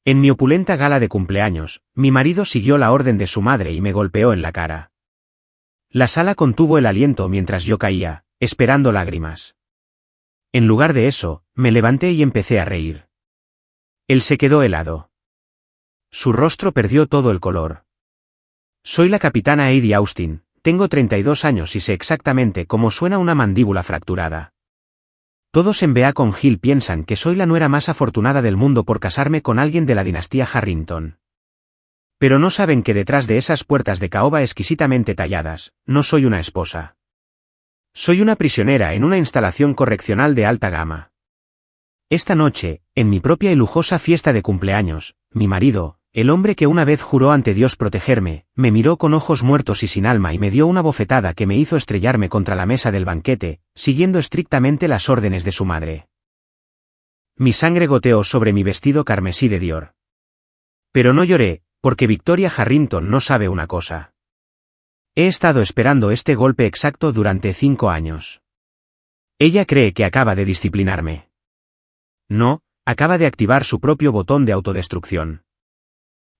En mi opulenta gala de cumpleaños, mi marido siguió la orden de su madre y me golpeó en la cara. La sala contuvo el aliento mientras yo caía, esperando lágrimas. En lugar de eso, me levanté y empecé a reír. Él se quedó helado. Su rostro perdió todo el color. Soy la capitana Eddie Austin, tengo 32 años y sé exactamente cómo suena una mandíbula fracturada. Todos en Beacon Hill piensan que soy la nuera más afortunada del mundo por casarme con alguien de la dinastía Harrington. Pero no saben que detrás de esas puertas de caoba exquisitamente talladas, no soy una esposa. Soy una prisionera en una instalación correccional de alta gama. Esta noche, en mi propia y lujosa fiesta de cumpleaños, mi marido, el hombre que una vez juró ante Dios protegerme, me miró con ojos muertos y sin alma y me dio una bofetada que me hizo estrellarme contra la mesa del banquete, siguiendo estrictamente las órdenes de su madre. Mi sangre goteó sobre mi vestido carmesí de Dior. Pero no lloré, porque Victoria Harrington no sabe una cosa. He estado esperando este golpe exacto durante 5 años. Ella cree que acaba de disciplinarme. No, acaba de activar su propio botón de autodestrucción.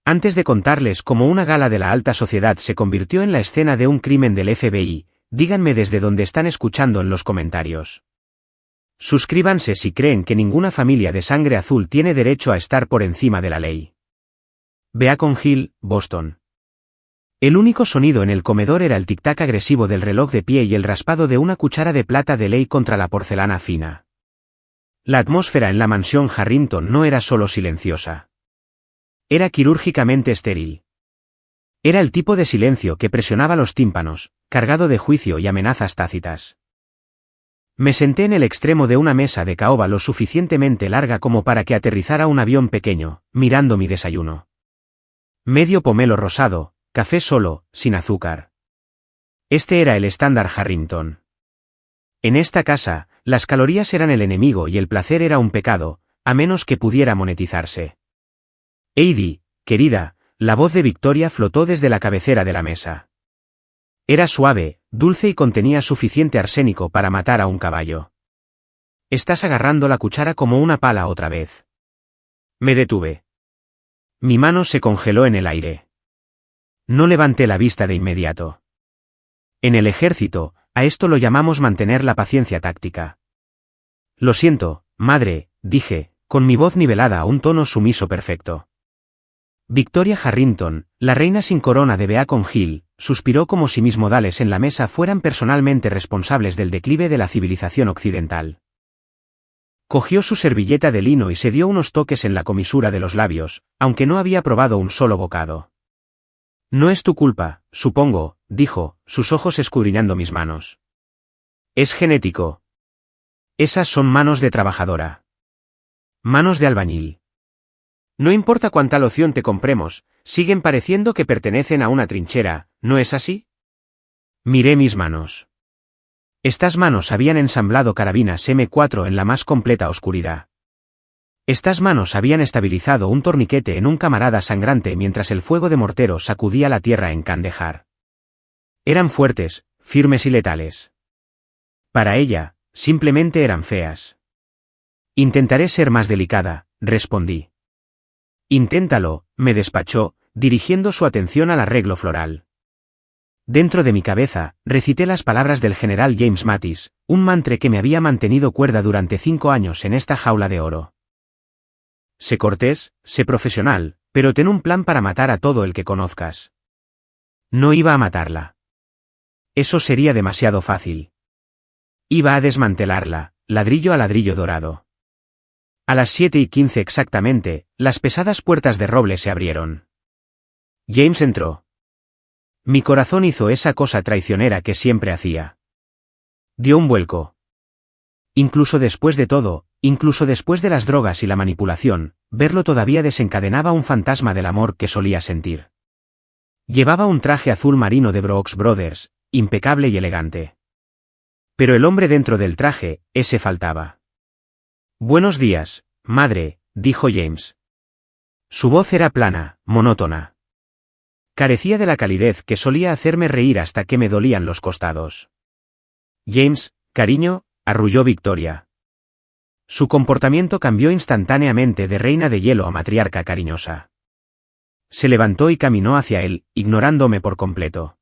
Antes de contarles cómo una gala de la alta sociedad se convirtió en la escena de un crimen del FBI, díganme desde dónde están escuchando en los comentarios. Suscríbanse si creen que ninguna familia de sangre azul tiene derecho a estar por encima de la ley. Beacon Hill, Boston. El único sonido en el comedor era el tic-tac agresivo del reloj de pie y el raspado de una cuchara de plata de ley contra la porcelana fina. La atmósfera en la mansión Harrington no era solo silenciosa. Era quirúrgicamente estéril. Era el tipo de silencio que presionaba los tímpanos, cargado de juicio y amenazas tácitas. Me senté en el extremo de una mesa de caoba lo suficientemente larga como para que aterrizara un avión pequeño, mirando mi desayuno. Medio pomelo rosado, café solo, sin azúcar. Este era el estándar Harrington. En esta casa, las calorías eran el enemigo y el placer era un pecado, a menos que pudiera monetizarse. Eddie, querida, la voz de Victoria flotó desde la cabecera de la mesa. Era suave, dulce y contenía suficiente arsénico para matar a un caballo. Estás agarrando la cuchara como una pala otra vez. Me detuve. Mi mano se congeló en el aire. No levanté la vista de inmediato. En el ejército, a esto lo llamamos mantener la paciencia táctica. Lo siento, madre, dije, con mi voz nivelada a un tono sumiso perfecto. Victoria Harrington, la reina sin corona de Beacon Hill, suspiró como si mis modales en la mesa fueran personalmente responsables del declive de la civilización occidental. Cogió su servilleta de lino y se dio unos toques en la comisura de los labios, aunque no había probado un solo bocado. No es tu culpa, supongo, dijo, sus ojos escudriñando mis manos. Es genético. Esas son manos de trabajadora. Manos de albañil. No importa cuánta loción te compremos, siguen pareciendo que pertenecen a una trinchera, ¿no es así? Miré mis manos. Estas manos habían ensamblado carabinas M4 en la más completa oscuridad. Estas manos habían estabilizado un torniquete en un camarada sangrante mientras el fuego de mortero sacudía la tierra en Kandahar. Eran fuertes, firmes y letales. Para ella, simplemente eran feas. Intentaré ser más delicada, respondí. Inténtalo, me despachó, dirigiendo su atención al arreglo floral. Dentro de mi cabeza, recité las palabras del general James Mattis, un mantre que me había mantenido cuerda durante 5 años en esta jaula de oro. Sé cortés, sé profesional, pero ten un plan para matar a todo el que conozcas. No iba a matarla. Eso sería demasiado fácil. Iba a desmantelarla, ladrillo a ladrillo dorado. A las 7:15 exactamente, las pesadas puertas de roble se abrieron. James entró. Mi corazón hizo esa cosa traicionera que siempre hacía. Dio un vuelco. Incluso después de todo, incluso después de las drogas y la manipulación, verlo todavía desencadenaba un fantasma del amor que solía sentir. Llevaba un traje azul marino de Brooks Brothers, impecable y elegante. Pero el hombre dentro del traje, ese faltaba. Buenos días, madre, dijo James. Su voz era plana, monótona. Carecía de la calidez que solía hacerme reír hasta que me dolían los costados. James, cariño, arrulló Victoria. Su comportamiento cambió instantáneamente de reina de hielo a matriarca cariñosa. Se levantó y caminó hacia él, ignorándome por completo.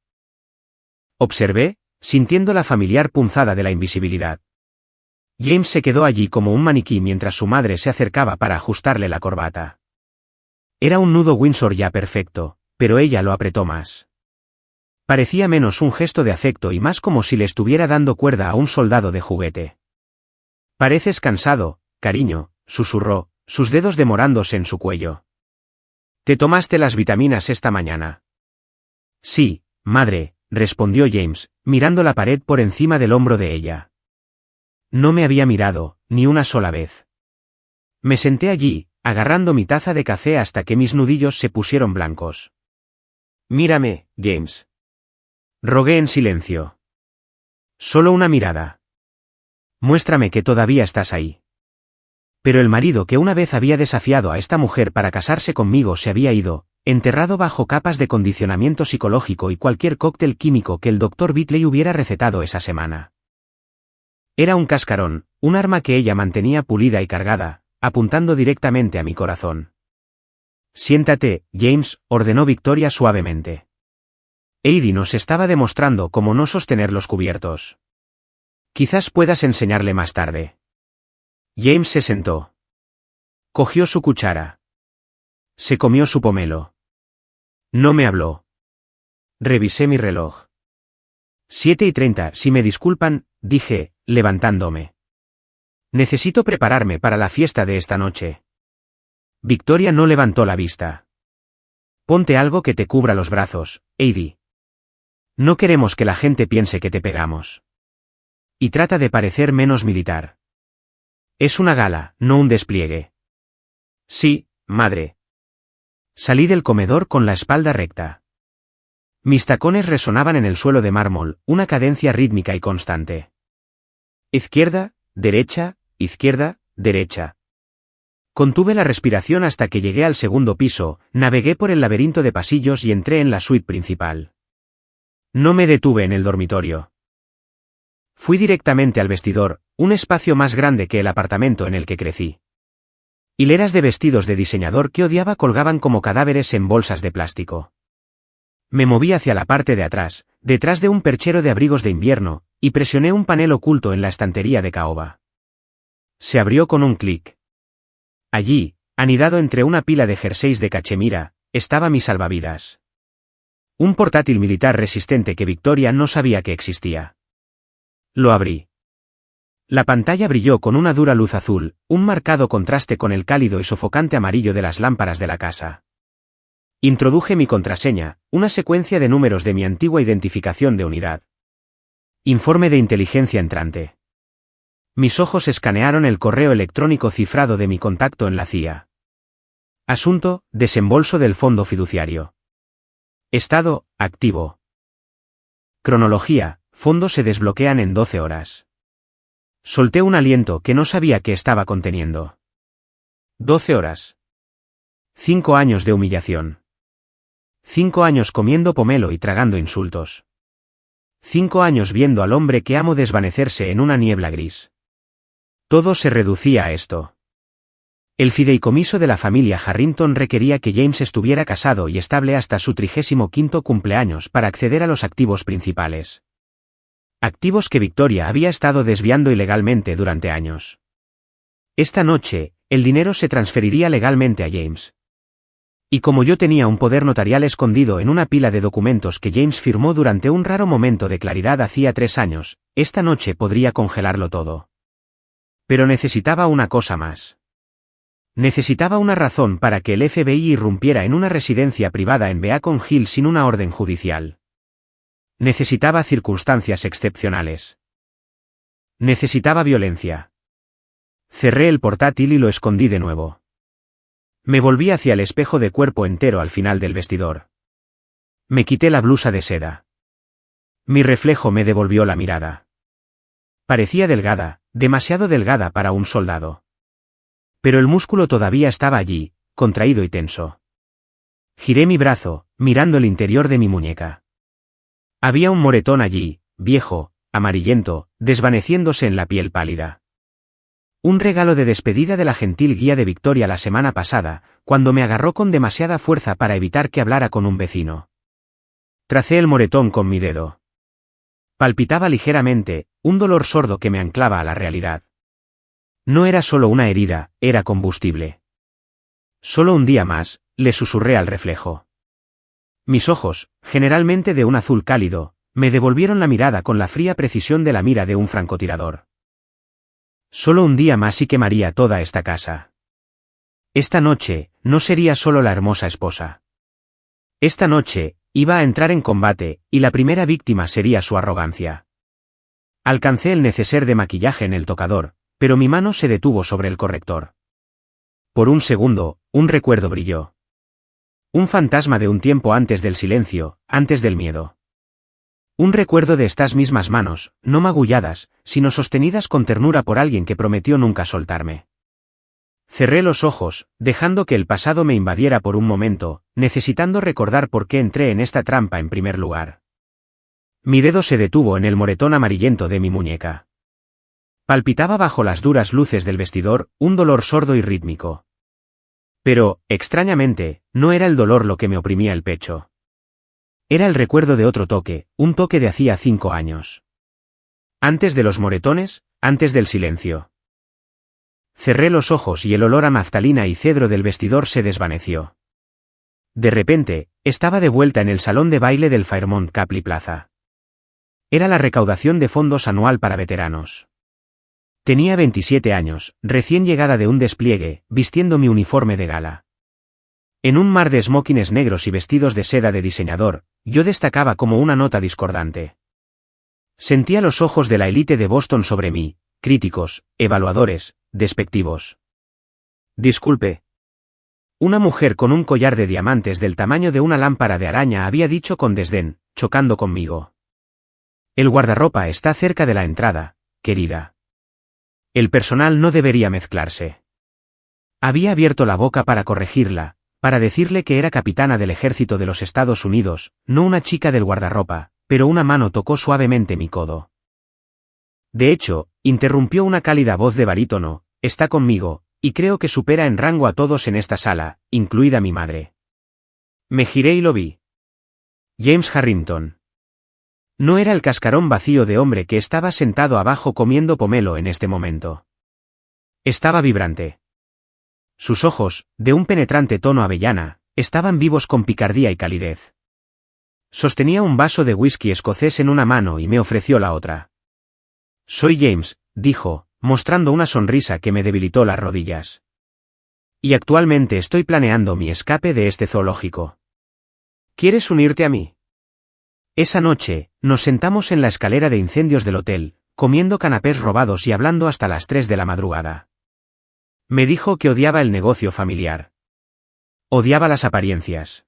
Observé, sintiendo la familiar punzada de la invisibilidad. James se quedó allí como un maniquí mientras su madre se acercaba para ajustarle la corbata. Era un nudo Windsor ya perfecto, pero ella lo apretó más. Parecía menos un gesto de afecto y más como si le estuviera dando cuerda a un soldado de juguete. «Pareces cansado, cariño», susurró, sus dedos demorándose en su cuello. «¿Te tomaste las vitaminas esta mañana?» «Sí, madre», respondió James, mirando la pared por encima del hombro de ella. No me había mirado, ni una sola vez. Me senté allí, agarrando mi taza de café hasta que mis nudillos se pusieron blancos. «Mírame, James». Rogué en silencio. «Solo una mirada. Muéstrame que todavía estás ahí». Pero el marido que una vez había desafiado a esta mujer para casarse conmigo se había ido, enterrado bajo capas de condicionamiento psicológico y cualquier cóctel químico que el Dr. Bitley hubiera recetado esa semana. Era un cascarón, un arma que ella mantenía pulida y cargada, apuntando directamente a mi corazón. «Siéntate, James», ordenó Victoria suavemente. Heidi nos estaba demostrando cómo no sostener los cubiertos. «Quizás puedas enseñarle más tarde». James se sentó. Cogió su cuchara. Se comió su pomelo. No me habló. Revisé mi reloj. 7:30, si me disculpan, dije, levantándome. Necesito prepararme para la fiesta de esta noche. Victoria no levantó la vista. Ponte algo que te cubra los brazos, Heidi. No queremos que la gente piense que te pegamos. Y trata de parecer menos militar. Es una gala, no un despliegue. Sí, madre. Salí del comedor con la espalda recta. Mis tacones resonaban en el suelo de mármol, una cadencia rítmica y constante. Izquierda, derecha, izquierda, derecha. Contuve la respiración hasta que llegué al segundo piso, navegué por el laberinto de pasillos y entré en la suite principal. No me detuve en el dormitorio. Fui directamente al vestidor, un espacio más grande que el apartamento en el que crecí. Hileras de vestidos de diseñador que odiaba colgaban como cadáveres en bolsas de plástico. Me moví hacia la parte de atrás, detrás de un perchero de abrigos de invierno, y presioné un panel oculto en la estantería de caoba. Se abrió con un clic. Allí, anidado entre una pila de jerseys de cachemira, estaba mi salvavidas. Un portátil militar resistente que Victoria no sabía que existía. Lo abrí. La pantalla brilló con una dura luz azul, un marcado contraste con el cálido y sofocante amarillo de las lámparas de la casa. Introduje mi contraseña, una secuencia de números de mi antigua identificación de unidad. Informe de inteligencia entrante. Mis ojos escanearon el correo electrónico cifrado de mi contacto en la CIA. Asunto, desembolso del fondo fiduciario. Estado, activo. Cronología, fondos se desbloquean en 12 horas. Solté un aliento que no sabía que estaba conteniendo. 12 horas. 5 años de humillación. 5 años comiendo pomelo y tragando insultos. 5 años viendo al hombre que amo desvanecerse en una niebla gris. Todo se reducía a esto. El fideicomiso de la familia Harrington requería que James estuviera casado y estable hasta su 35º cumpleaños para acceder a los activos principales. Activos que Victoria había estado desviando ilegalmente durante años. Esta noche, el dinero se transferiría legalmente a James. Y como yo tenía un poder notarial escondido en una pila de documentos que James firmó durante un raro momento de claridad hacía 3 años, esta noche podría congelarlo todo. Pero necesitaba una cosa más. Necesitaba una razón para que el FBI irrumpiera en una residencia privada en Beacon Hill sin una orden judicial. Necesitaba circunstancias excepcionales. Necesitaba violencia. Cerré el portátil y lo escondí de nuevo. Me volví hacia el espejo de cuerpo entero al final del vestidor. Me quité la blusa de seda. Mi reflejo me devolvió la mirada. Parecía delgada, demasiado delgada para un soldado. Pero el músculo todavía estaba allí, contraído y tenso. Giré mi brazo, mirando el interior de mi muñeca. Había un moretón allí, viejo, amarillento, desvaneciéndose en la piel pálida. Un regalo de despedida de la gentil guía de Victoria la semana pasada, cuando me agarró con demasiada fuerza para evitar que hablara con un vecino. Tracé el moretón con mi dedo. Palpitaba ligeramente, un dolor sordo que me anclaba a la realidad. No era solo una herida, era combustible. Solo un día más, le susurré al reflejo. Mis ojos, generalmente de un azul cálido, me devolvieron la mirada con la fría precisión de la mira de un francotirador. Solo un día más y quemaría toda esta casa. Esta noche, no sería solo la hermosa esposa. Esta noche, iba a entrar en combate, y la primera víctima sería su arrogancia. Alcancé el neceser de maquillaje en el tocador, pero mi mano se detuvo sobre el corrector. Por un segundo, un recuerdo brilló. Un fantasma de un tiempo antes del silencio, antes del miedo. Un recuerdo de estas mismas manos, no magulladas, sino sostenidas con ternura por alguien que prometió nunca soltarme. Cerré los ojos, dejando que el pasado me invadiera por un momento, necesitando recordar por qué entré en esta trampa en primer lugar. Mi dedo se detuvo en el moretón amarillento de mi muñeca. Palpitaba bajo las duras luces del vestidor, un dolor sordo y rítmico. Pero, extrañamente, no era el dolor lo que me oprimía el pecho. Era el recuerdo de otro toque, un toque de hacía 5 años. Antes de los moretones, antes del silencio. Cerré los ojos y el olor a naftalina y cedro del vestidor se desvaneció. De repente, estaba de vuelta en el salón de baile del Fairmont Capri Plaza. Era la recaudación de fondos anual para veteranos. Tenía 27 años, recién llegada de un despliegue, vistiendo mi uniforme de gala. En un mar de smokines negros y vestidos de seda de diseñador, yo destacaba como una nota discordante. Sentía los ojos de la élite de Boston sobre mí, críticos, evaluadores, despectivos. Disculpe. Una mujer con un collar de diamantes del tamaño de una lámpara de araña había dicho con desdén, chocando conmigo. El guardarropa está cerca de la entrada, querida. El personal no debería mezclarse. Había abierto la boca para corregirla, para decirle que era capitana del ejército de los Estados Unidos, no una chica del guardarropa, pero una mano tocó suavemente mi codo. De hecho, interrumpió una cálida voz de barítono, está conmigo, y creo que supera en rango a todos en esta sala, incluida mi madre. Me giré y lo vi. James Harrington. No era el cascarón vacío de hombre que estaba sentado abajo comiendo pomelo en este momento. Estaba vibrante. Sus ojos, de un penetrante tono avellana, estaban vivos con picardía y calidez. Sostenía un vaso de whisky escocés en una mano y me ofreció la otra. Soy James, dijo, mostrando una sonrisa que me debilitó las rodillas. Y actualmente estoy planeando mi escape de este zoológico. ¿Quieres unirte a mí? Esa noche, nos sentamos en la escalera de incendios del hotel, comiendo canapés robados y hablando hasta las 3 de la madrugada. Me dijo que odiaba el negocio familiar. Odiaba las apariencias.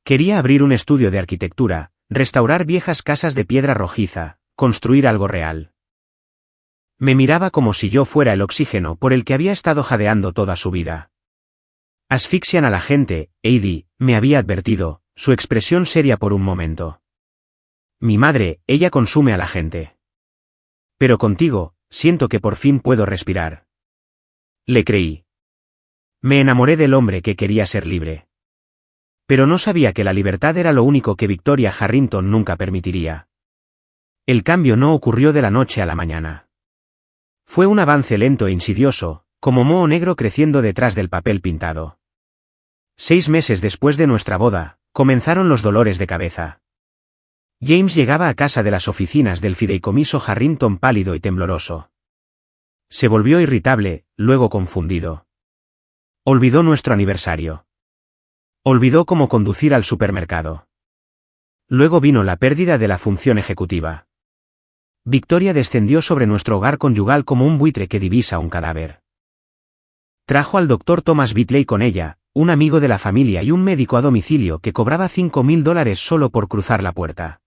Quería abrir un estudio de arquitectura, restaurar viejas casas de piedra rojiza, construir algo real. Me miraba como si yo fuera el oxígeno por el que había estado jadeando toda su vida. Asfixian a la gente, Heidi, me había advertido, su expresión seria por un momento. Mi madre, ella consume a la gente. Pero contigo, siento que por fin puedo respirar. Le creí. Me enamoré del hombre que quería ser libre. Pero no sabía que la libertad era lo único que Victoria Harrington nunca permitiría. El cambio no ocurrió de la noche a la mañana. Fue un avance lento e insidioso, como moho negro creciendo detrás del papel pintado. 6 meses después de nuestra boda, comenzaron los dolores de cabeza. James llegaba a casa de las oficinas del fideicomiso Harrington pálido y tembloroso. Se volvió irritable, luego confundido. Olvidó nuestro aniversario. Olvidó cómo conducir al supermercado. Luego vino la pérdida de la función ejecutiva. Victoria descendió sobre nuestro hogar conyugal como un buitre que divisa un cadáver. Trajo al doctor Thomas Bitley con ella, un amigo de la familia y un médico a domicilio que cobraba $5,000 solo por cruzar la puerta.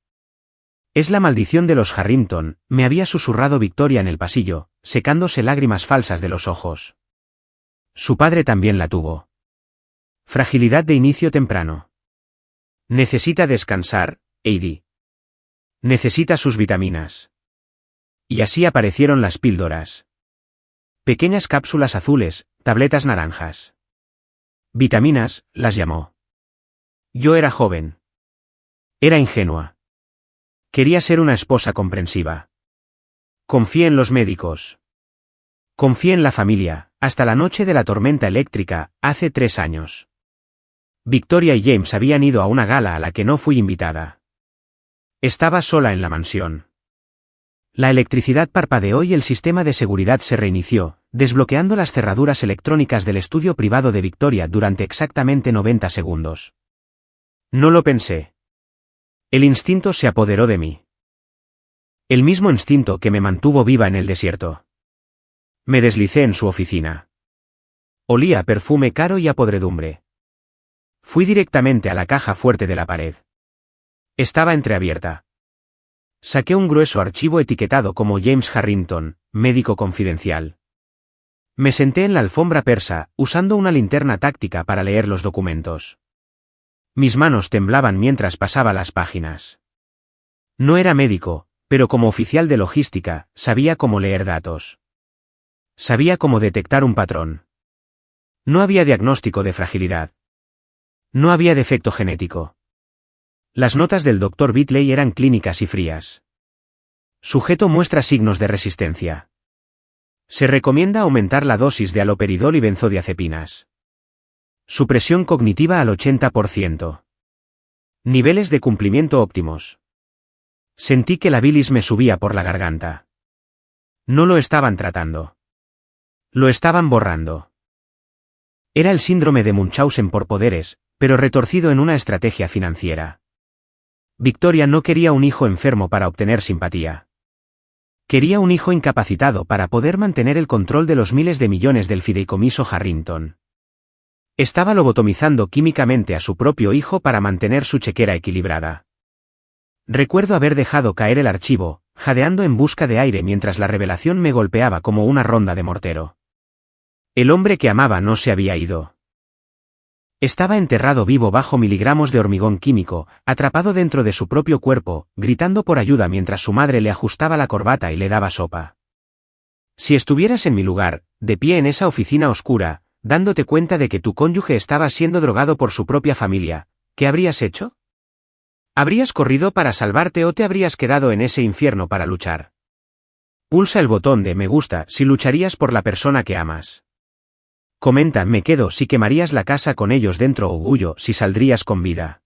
Es la maldición de los Harrington, me había susurrado Victoria en el pasillo, secándose lágrimas falsas de los ojos. Su padre también la tuvo. Fragilidad de inicio temprano. Necesita descansar, Heidi. Necesita sus vitaminas. Y así aparecieron las píldoras. Pequeñas cápsulas azules, tabletas naranjas. Vitaminas, las llamó. Yo era joven. Era ingenua. Quería ser una esposa comprensiva. Confié en los médicos. Confié en la familia, hasta la noche de la tormenta eléctrica, hace 3 años. Victoria y James habían ido a una gala a la que no fui invitada. Estaba sola en la mansión. La electricidad parpadeó y el sistema de seguridad se reinició, desbloqueando las cerraduras electrónicas del estudio privado de Victoria durante exactamente 90 segundos. No lo pensé. El instinto se apoderó de mí. El mismo instinto que me mantuvo viva en el desierto. Me deslicé en su oficina. Olía a perfume caro y a podredumbre. Fui directamente a la caja fuerte de la pared. Estaba entreabierta. Saqué un grueso archivo etiquetado como James Harrington, médico confidencial. Me senté en la alfombra persa, usando una linterna táctica para leer los documentos. Mis manos temblaban mientras pasaba las páginas. No era médico, pero como oficial de logística, sabía cómo leer datos. Sabía cómo detectar un patrón. No había diagnóstico de fragilidad. No había defecto genético. Las notas del Dr. Bitley eran clínicas y frías. Sujeto muestra signos de resistencia. Se recomienda aumentar la dosis de haloperidol y benzodiazepinas. Supresión cognitiva al 80%. Niveles de cumplimiento óptimos. Sentí que la bilis me subía por la garganta. No lo estaban tratando. Lo estaban borrando. Era el síndrome de Munchausen por poderes, pero retorcido en una estrategia financiera. Victoria no quería un hijo enfermo para obtener simpatía. Quería un hijo incapacitado para poder mantener el control de los miles de millones del fideicomiso Harrington. Estaba lobotomizando químicamente a su propio hijo para mantener su chequera equilibrada. Recuerdo haber dejado caer el archivo, jadeando en busca de aire mientras la revelación me golpeaba como una ronda de mortero. El hombre que amaba no se había ido. Estaba enterrado vivo bajo miligramos de hormigón químico, atrapado dentro de su propio cuerpo, gritando por ayuda mientras su madre le ajustaba la corbata y le daba sopa. Si estuvieras en mi lugar, de pie en esa oficina oscura, dándote cuenta de que tu cónyuge estaba siendo drogado por su propia familia, ¿qué habrías hecho? ¿Habrías corrido para salvarte o te habrías quedado en ese infierno para luchar? Pulsa el botón de me gusta si lucharías por la persona que amas. Comenta me quedo si quemarías la casa con ellos dentro o huyo si saldrías con vida.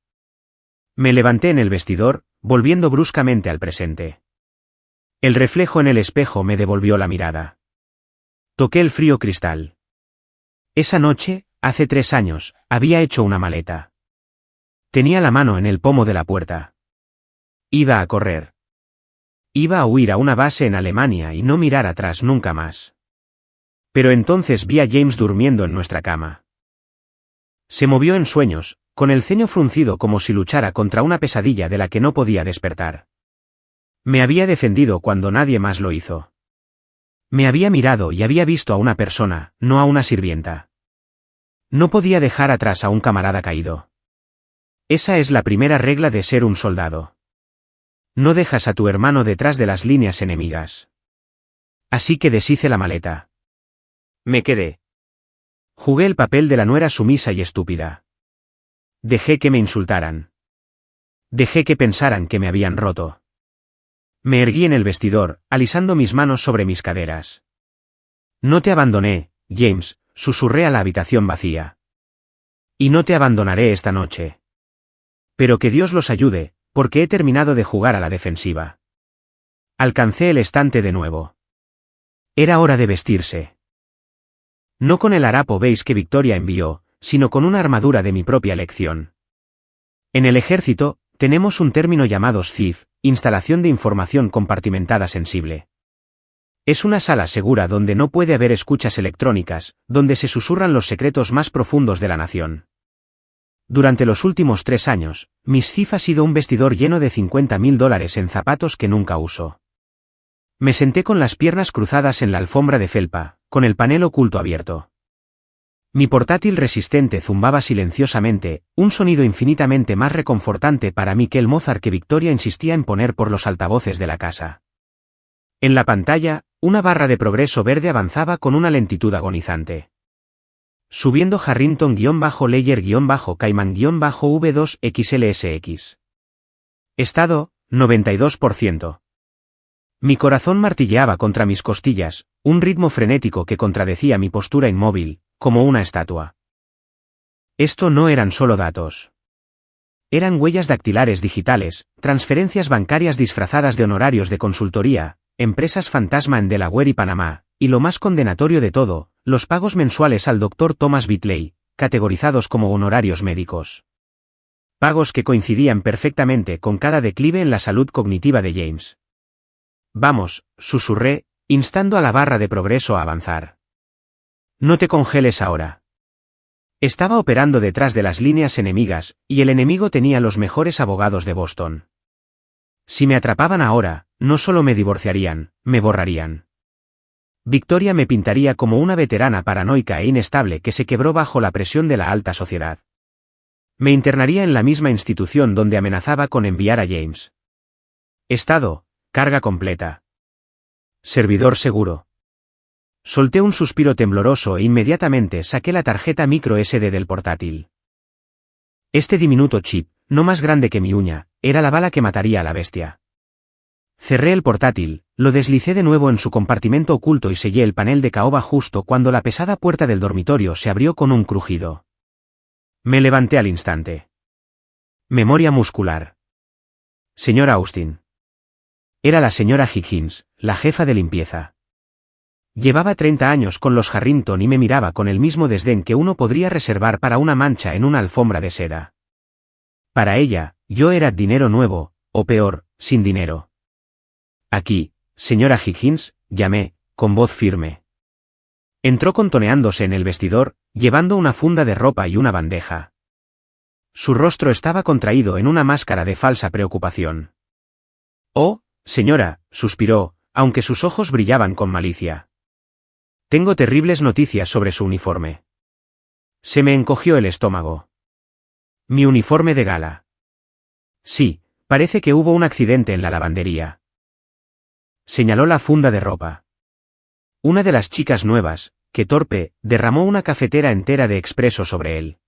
Me levanté en el vestidor, volviendo bruscamente al presente. El reflejo en el espejo me devolvió la mirada. Toqué el frío cristal. Esa noche, hace 3 años, había hecho una maleta. Tenía la mano en el pomo de la puerta. Iba a correr. Iba a huir a una base en Alemania y no mirar atrás nunca más. Pero entonces vi a James durmiendo en nuestra cama. Se movió en sueños, con el ceño fruncido como si luchara contra una pesadilla de la que no podía despertar. Me había defendido cuando nadie más lo hizo. Me había mirado y había visto a una persona, no a una sirvienta. No podía dejar atrás a un camarada caído. Esa es la primera regla de ser un soldado. No dejas a tu hermano detrás de las líneas enemigas. Así que deshice la maleta. Me quedé. Jugué el papel de la nuera sumisa y estúpida. Dejé que me insultaran. Dejé que pensaran que me habían roto. Me erguí en el vestidor, alisando mis manos sobre mis caderas. No te abandoné, James, susurré a la habitación vacía. Y no te abandonaré esta noche. Pero que Dios los ayude, porque he terminado de jugar a la defensiva. Alcancé el estante de nuevo. Era hora de vestirse. No con el harapo beige que Victoria envió, sino con una armadura de mi propia elección. En el ejército, tenemos un término llamado SCIF, instalación de información compartimentada sensible. Es una sala segura donde no puede haber escuchas electrónicas, donde se susurran los secretos más profundos de la nación. Durante los últimos 3 años, mi SCIF ha sido un vestidor lleno de $50.000 en zapatos que nunca uso. Me senté con las piernas cruzadas en la alfombra de felpa, con el panel oculto abierto. Mi portátil resistente zumbaba silenciosamente, un sonido infinitamente más reconfortante para mí que el Mozart que Victoria insistía en poner por los altavoces de la casa. En la pantalla, una barra de progreso verde avanzaba con una lentitud agonizante. Subiendo Harrington-Layer-Cayman-V2XLSX. Estado, 92%. Mi corazón martilleaba contra mis costillas, un ritmo frenético que contradecía mi postura inmóvil, como una estatua. Esto no eran solo datos. Eran huellas dactilares digitales, transferencias bancarias disfrazadas de honorarios de consultoría, empresas fantasma en Delaware y Panamá, y lo más condenatorio de todo, los pagos mensuales al Dr. Thomas Bitley, categorizados como honorarios médicos. Pagos que coincidían perfectamente con cada declive en la salud cognitiva de James. Vamos, susurré, instando a la barra de progreso a avanzar. No te congeles ahora. Estaba operando detrás de las líneas enemigas, y el enemigo tenía los mejores abogados de Boston. Si me atrapaban ahora, no solo me divorciarían, me borrarían. Victoria me pintaría como una veterana paranoica e inestable que se quebró bajo la presión de la alta sociedad. Me internaría en la misma institución donde amenazaba con enviar a James. Estado, carga completa. Servidor seguro. Solté un suspiro tembloroso e inmediatamente saqué la tarjeta micro SD del portátil. Este diminuto chip, no más grande que mi uña, era la bala que mataría a la bestia. Cerré el portátil, lo deslicé de nuevo en su compartimento oculto y sellé el panel de caoba justo cuando la pesada puerta del dormitorio se abrió con un crujido. Me levanté al instante. Memoria muscular. Señora Austin. Era la señora Higgins, la jefa de limpieza. Llevaba 30 años con los Harrington y me miraba con el mismo desdén que uno podría reservar para una mancha en una alfombra de seda. Para ella, yo era dinero nuevo, o peor, sin dinero. Aquí, señora Higgins, llamé, con voz firme. Entró contoneándose en el vestidor, llevando una funda de ropa y una bandeja. Su rostro estaba contraído en una máscara de falsa preocupación. Oh, señora, suspiró, aunque sus ojos brillaban con malicia. Tengo terribles noticias sobre su uniforme. Se me encogió el estómago. Mi uniforme de gala. Sí, parece que hubo un accidente en la lavandería. Señaló la funda de ropa. Una de las chicas nuevas, que torpe, derramó una cafetera entera de expreso sobre él.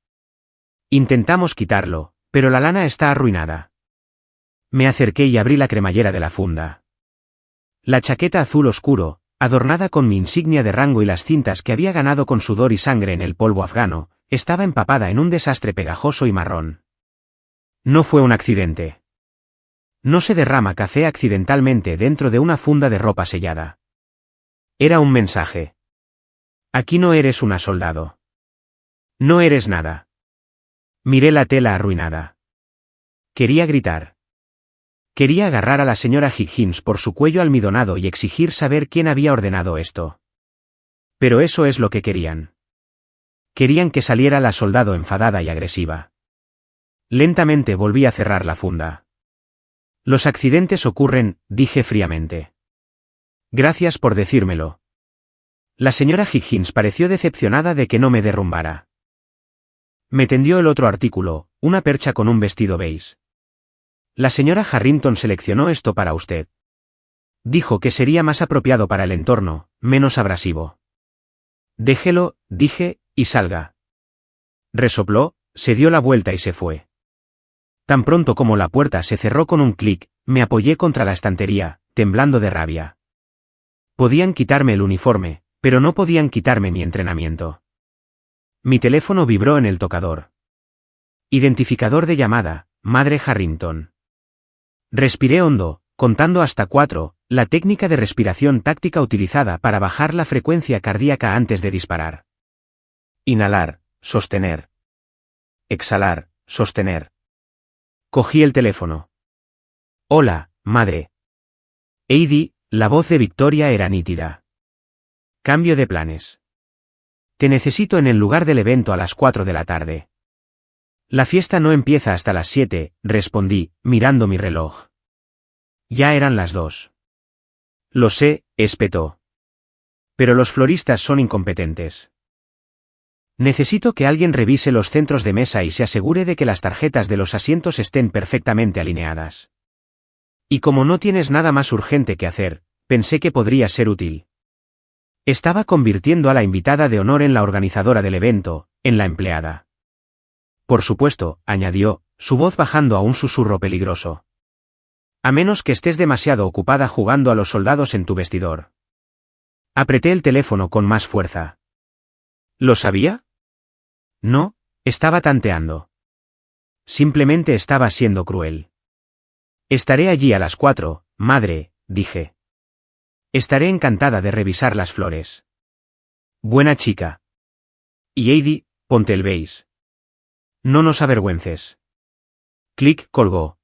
Intentamos quitarlo, pero la lana está arruinada. Me acerqué y abrí la cremallera de la funda. La chaqueta azul oscuro, adornada con mi insignia de rango y las cintas que había ganado con sudor y sangre en el polvo afgano, estaba empapada en un desastre pegajoso y marrón. No fue un accidente. No se derrama café accidentalmente dentro de una funda de ropa sellada. Era un mensaje. Aquí no eres una soldado. No eres nada. Miré la tela arruinada. Quería gritar. Quería agarrar a la señora Higgins por su cuello almidonado y exigir saber quién había ordenado esto. Pero eso es lo que querían. Querían que saliera la soldado enfadada y agresiva. Lentamente volví a cerrar la funda. Los accidentes ocurren, dije fríamente. Gracias por decírmelo. La señora Higgins pareció decepcionada de que no me derrumbara. Me tendió el otro artículo, una percha con un vestido beige. La señora Harrington seleccionó esto para usted. Dijo que sería más apropiado para el entorno, menos abrasivo. Déjelo, dije, y salga. Resopló, se dio la vuelta y se fue. Tan pronto como la puerta se cerró con un clic, me apoyé contra la estantería, temblando de rabia. Podían quitarme el uniforme, pero no podían quitarme mi entrenamiento. Mi teléfono vibró en el tocador. Identificador de llamada, Madre Harrington. Respiré hondo, contando hasta 4, la técnica de respiración táctica utilizada para bajar la frecuencia cardíaca antes de disparar. Inhalar, sostener. Exhalar, sostener. Cogí el teléfono. Hola, madre. Heidi, la voz de Victoria era nítida. Cambio de planes. Te necesito en el lugar del evento a las 4 de la tarde. La fiesta no empieza hasta las 7, respondí, mirando mi reloj. Ya eran las 2. Lo sé, espetó. Pero los floristas son incompetentes. Necesito que alguien revise los centros de mesa y se asegure de que las tarjetas de los asientos estén perfectamente alineadas. Y como no tienes nada más urgente que hacer, pensé que podría ser útil. Estaba convirtiendo a la invitada de honor en la organizadora del evento, en la empleada. Por supuesto, añadió, su voz bajando a un susurro peligroso. A menos que estés demasiado ocupada jugando a los soldados en tu vestidor. Apreté el teléfono con más fuerza. ¿Lo sabía? No, estaba tanteando. Simplemente estaba siendo cruel. Estaré allí a las 4, madre, dije. Estaré encantada de revisar las flores. Buena chica. Y Heidi, ponte el beis. No nos avergüences. Click colgó.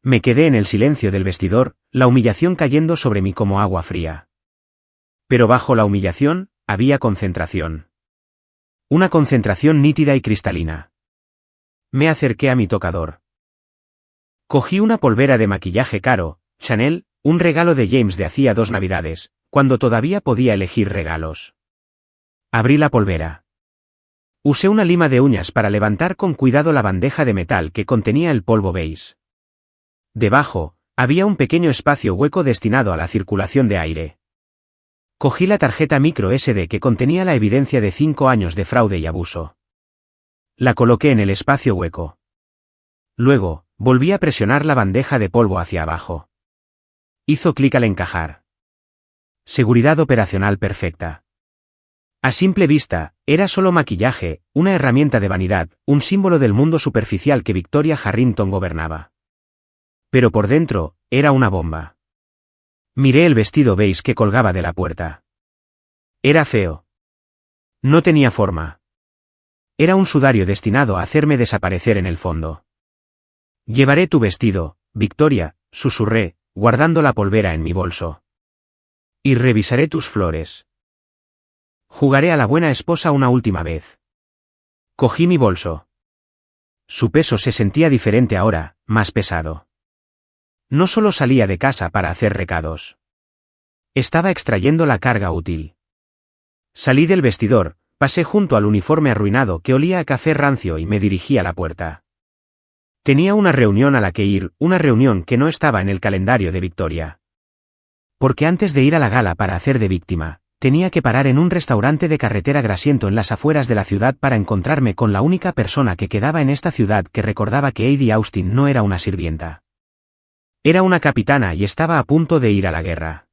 Me quedé en el silencio del vestidor, la humillación cayendo sobre mí como agua fría. Pero bajo la humillación, había concentración. Una concentración nítida y cristalina. Me acerqué a mi tocador. Cogí una polvera de maquillaje caro, Chanel, un regalo de James de hacía 2 navidades, cuando todavía podía elegir regalos. Abrí la polvera. Usé una lima de uñas para levantar con cuidado la bandeja de metal que contenía el polvo beige. Debajo, había un pequeño espacio hueco destinado a la circulación de aire. Cogí la tarjeta micro SD que contenía la evidencia de 5 años de fraude y abuso. La coloqué en el espacio hueco. Luego, volví a presionar la bandeja de polvo hacia abajo. Hizo clic al encajar. Seguridad operacional perfecta. A simple vista, era solo maquillaje, una herramienta de vanidad, un símbolo del mundo superficial que Victoria Harrington gobernaba. Pero por dentro, era una bomba. Miré el vestido beige que colgaba de la puerta. Era feo. No tenía forma. Era un sudario destinado a hacerme desaparecer en el fondo. Llevaré tu vestido, Victoria, susurré, guardando la polvera en mi bolso. Y revisaré tus flores. Jugaré a la buena esposa una última vez. Cogí mi bolso. Su peso se sentía diferente ahora, más pesado. No solo salía de casa para hacer recados. Estaba extrayendo la carga útil. Salí del vestidor, pasé junto al uniforme arruinado que olía a café rancio y me dirigí a la puerta. Tenía una reunión a la que ir, una reunión que no estaba en el calendario de Victoria. Porque antes de ir a la gala para hacer de víctima, tenía que parar en un restaurante de carretera grasiento en las afueras de la ciudad para encontrarme con la única persona que quedaba en esta ciudad que recordaba que Heidi Austin no era una sirvienta. Era una capitana y estaba a punto de ir a la guerra.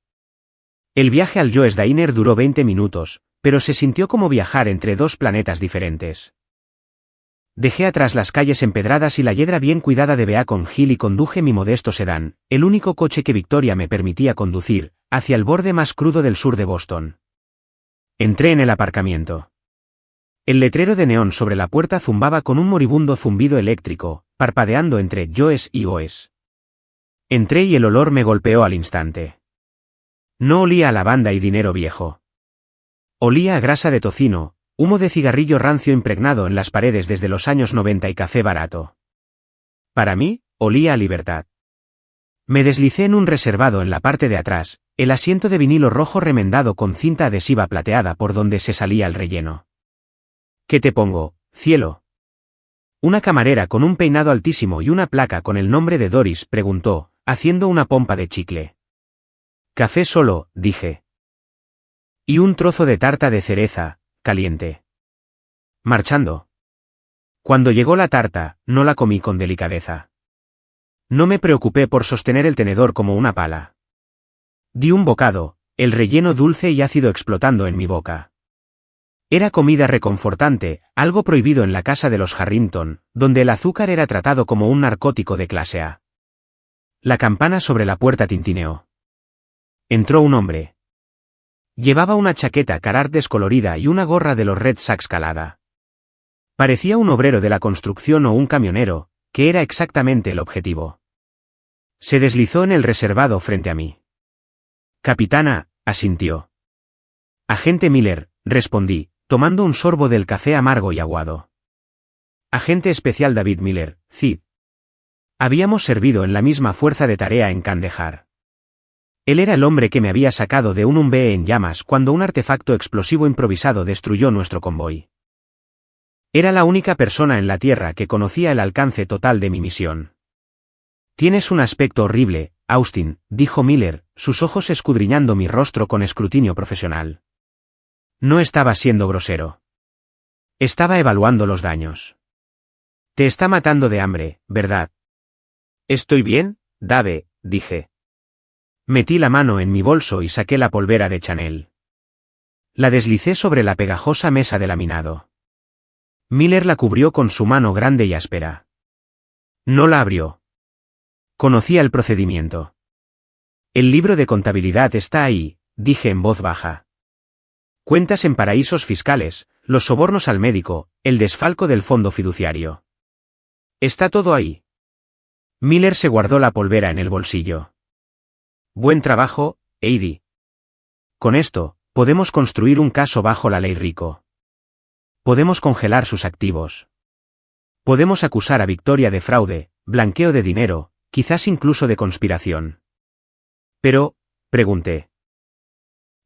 El viaje al Joe's Diner duró 20 minutos, pero se sintió como viajar entre 2 planetas diferentes. Dejé atrás las calles empedradas y la hiedra bien cuidada de Beacon Hill y conduje mi modesto sedán, el único coche que Victoria me permitía conducir, hacia el borde más crudo del sur de Boston. Entré en el aparcamiento. El letrero de neón sobre la puerta zumbaba con un moribundo zumbido eléctrico, parpadeando entre Joe's y O's. Entré y el olor me golpeó al instante. No olía a lavanda y dinero viejo. Olía a grasa de tocino, humo de cigarrillo rancio impregnado en las paredes desde los años 90 y café barato. Para mí, olía a libertad. Me deslicé en un reservado en la parte de atrás, el asiento de vinilo rojo remendado con cinta adhesiva plateada por donde se salía el relleno. ¿Qué te pongo, cielo? Una camarera con un peinado altísimo y una placa con el nombre de Doris preguntó, haciendo una pompa de chicle. Café solo, dije. Y un trozo de tarta de cereza, caliente. Marchando. Cuando llegó la tarta, no la comí con delicadeza. No me preocupé por sostener el tenedor como una pala. Di un bocado, el relleno dulce y ácido explotando en mi boca. Era comida reconfortante, algo prohibido en la casa de los Harrington, donde el azúcar era tratado como un narcótico de clase A. La campana sobre la puerta tintineó. Entró un hombre. Llevaba una chaqueta Carhartt descolorida y una gorra de los Red Sox calada. Parecía un obrero de la construcción o un camionero, que era exactamente el objetivo. Se deslizó en el reservado frente a mí. Capitana, asintió. Agente Miller, respondí, tomando un sorbo del café amargo y aguado. Agente especial David Miller, Cid. Habíamos servido en la misma fuerza de tarea en Kandahar. Él era el hombre que me había sacado de un Humvee en llamas cuando un artefacto explosivo improvisado destruyó nuestro convoy. Era la única persona en la Tierra que conocía el alcance total de mi misión. Tienes un aspecto horrible, Austin, dijo Miller, sus ojos escudriñando mi rostro con escrutinio profesional. No estaba siendo grosero. Estaba evaluando los daños. Te está matando de hambre, ¿verdad? Estoy bien, Dave, dije. Metí la mano en mi bolso y saqué la polvera de Chanel. La deslicé sobre la pegajosa mesa de laminado. Miller la cubrió con su mano grande y áspera. No la abrió. Conocía el procedimiento. El libro de contabilidad está ahí, dije en voz baja. Cuentas en paraísos fiscales, los sobornos al médico, el desfalco del fondo fiduciario. Está todo ahí. Miller se guardó la polvera en el bolsillo. Buen trabajo, Heidi. Con esto, podemos construir un caso bajo la ley Rico. Podemos congelar sus activos. Podemos acusar a Victoria de fraude, blanqueo de dinero, quizás incluso de conspiración. Pero, pregunté.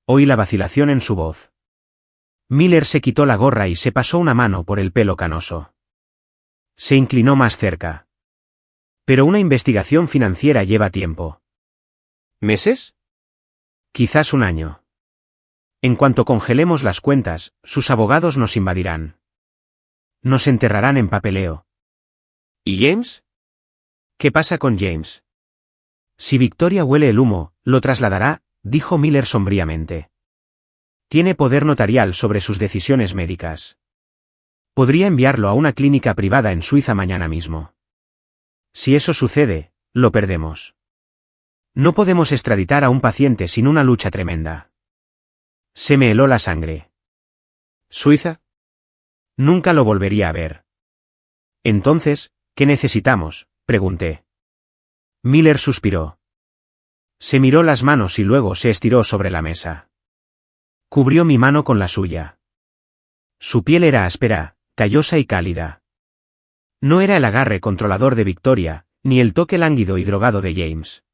Oí la vacilación en su voz. Miller se quitó la gorra y se pasó una mano por el pelo canoso. Se inclinó más cerca. Pero una investigación financiera lleva tiempo. ¿Meses? Quizás un año. En cuanto congelemos las cuentas, sus abogados nos invadirán. Nos enterrarán en papeleo. ¿Y James? ¿Qué pasa con James? Si Victoria huele el humo, lo trasladará, dijo Miller sombríamente. Tiene poder notarial sobre sus decisiones médicas. Podría enviarlo a una clínica privada en Suiza mañana mismo. Si eso sucede, lo perdemos. No podemos extraditar a un paciente sin una lucha tremenda. Se me heló la sangre. ¿Suiza? Nunca lo volvería a ver. Entonces, ¿qué necesitamos?, pregunté. Miller suspiró. Se miró las manos y luego se estiró sobre la mesa. Cubrió mi mano con la suya. Su piel era áspera, callosa y cálida. No era el agarre controlador de Victoria, ni el toque lánguido y drogado de James.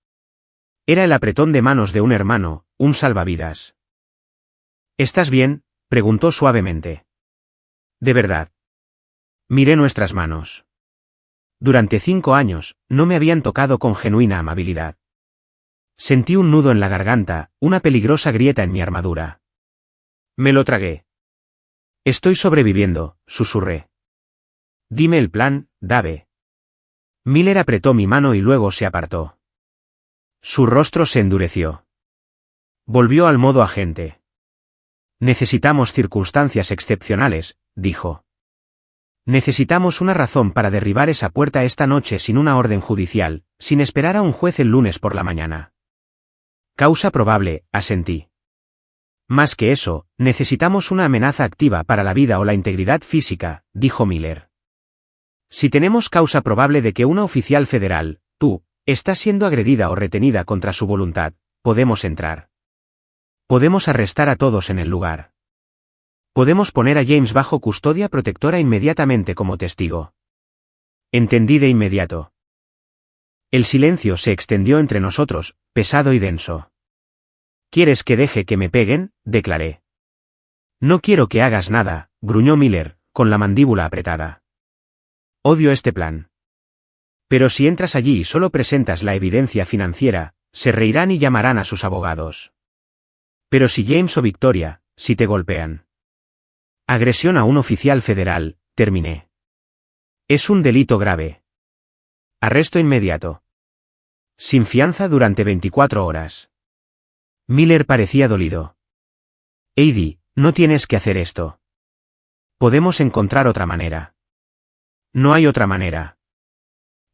Era el apretón de manos de un hermano, un salvavidas. ¿Estás bien?, preguntó suavemente. De verdad. Miré nuestras manos. Durante 5 años, no me habían tocado con genuina amabilidad. Sentí un nudo en la garganta, una peligrosa grieta en mi armadura. Me lo tragué. Estoy sobreviviendo, susurré. Dime el plan, Dave. Miller apretó mi mano y luego se apartó. Su rostro se endureció. Volvió al modo agente. Necesitamos circunstancias excepcionales, dijo. Necesitamos una razón para derribar esa puerta esta noche sin una orden judicial, sin esperar a un juez el lunes por la mañana. Causa probable, asentí. Más que eso, necesitamos una amenaza activa para la vida o la integridad física, dijo Miller. Si tenemos causa probable de que una oficial federal, tú, está siendo agredida o retenida contra su voluntad, podemos entrar. Podemos arrestar a todos en el lugar. Podemos poner a James bajo custodia protectora inmediatamente como testigo. Entendí de inmediato. El silencio se extendió entre nosotros, pesado y denso. ¿Quieres que deje que me peguen?, declaré. No quiero que hagas nada, gruñó Miller, con la mandíbula apretada. Odio este plan. Pero si entras allí y solo presentas la evidencia financiera, se reirán y llamarán a sus abogados. Pero si James o Victoria, si te golpean. Agresión a un oficial federal, terminé. Es un delito grave. Arresto inmediato. Sin fianza durante 24 horas. Miller parecía dolido. Heidi, no tienes que hacer esto. Podemos encontrar otra manera. No hay otra manera.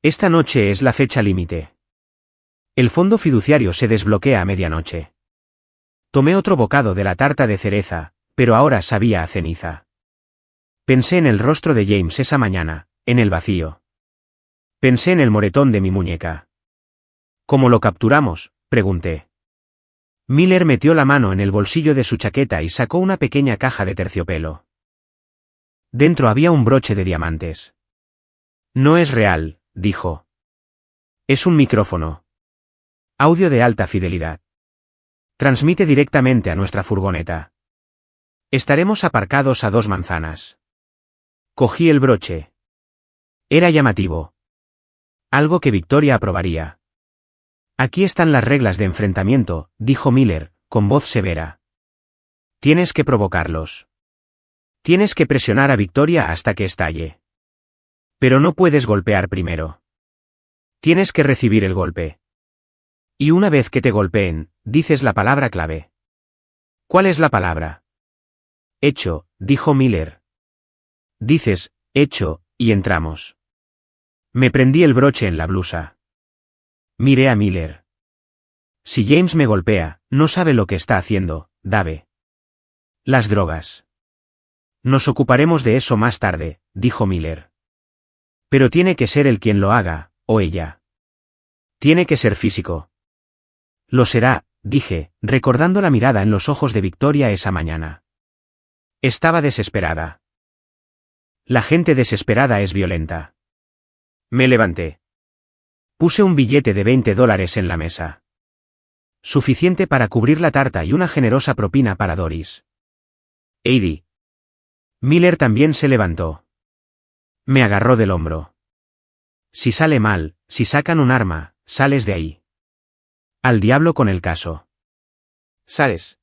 Esta noche es la fecha límite. El fondo fiduciario se desbloquea a medianoche. Tomé otro bocado de la tarta de cereza, pero ahora sabía a ceniza. Pensé en el rostro de James esa mañana, en el vacío. Pensé en el moretón de mi muñeca. ¿Cómo lo capturamos?, pregunté. Miller metió la mano en el bolsillo de su chaqueta y sacó una pequeña caja de terciopelo. Dentro había un broche de diamantes. No es real, dijo. Es un micrófono. Audio de alta fidelidad. Transmite directamente a nuestra furgoneta. Estaremos aparcados a 2 manzanas. Cogí el broche. Era llamativo. Algo que Victoria aprobaría. Aquí están las reglas de enfrentamiento, dijo Miller, con voz severa. Tienes que provocarlos. Tienes que presionar a Victoria hasta que estalle. Pero no puedes golpear primero. Tienes que recibir el golpe. Y una vez que te golpeen, dices la palabra clave. ¿Cuál es la palabra? Hecho, dijo Miller. Dices, hecho, y entramos. Me prendí el broche en la blusa. Miré a Miller. Si James me golpea, no sabe lo que está haciendo, Dave. Las drogas. Nos ocuparemos de eso más tarde, dijo Miller. Pero tiene que ser él quien lo haga, o ella. Tiene que ser físico. Lo será, dije, recordando la mirada en los ojos de Victoria esa mañana. Estaba desesperada. La gente desesperada es violenta. Me levanté. Puse un billete de $20 en la mesa. Suficiente para cubrir la tarta y una generosa propina para Doris. Heidi. Miller también se levantó. Me agarró del hombro. Si sale mal, si sacan un arma, sales de ahí. Al diablo con el caso. ¿Sales?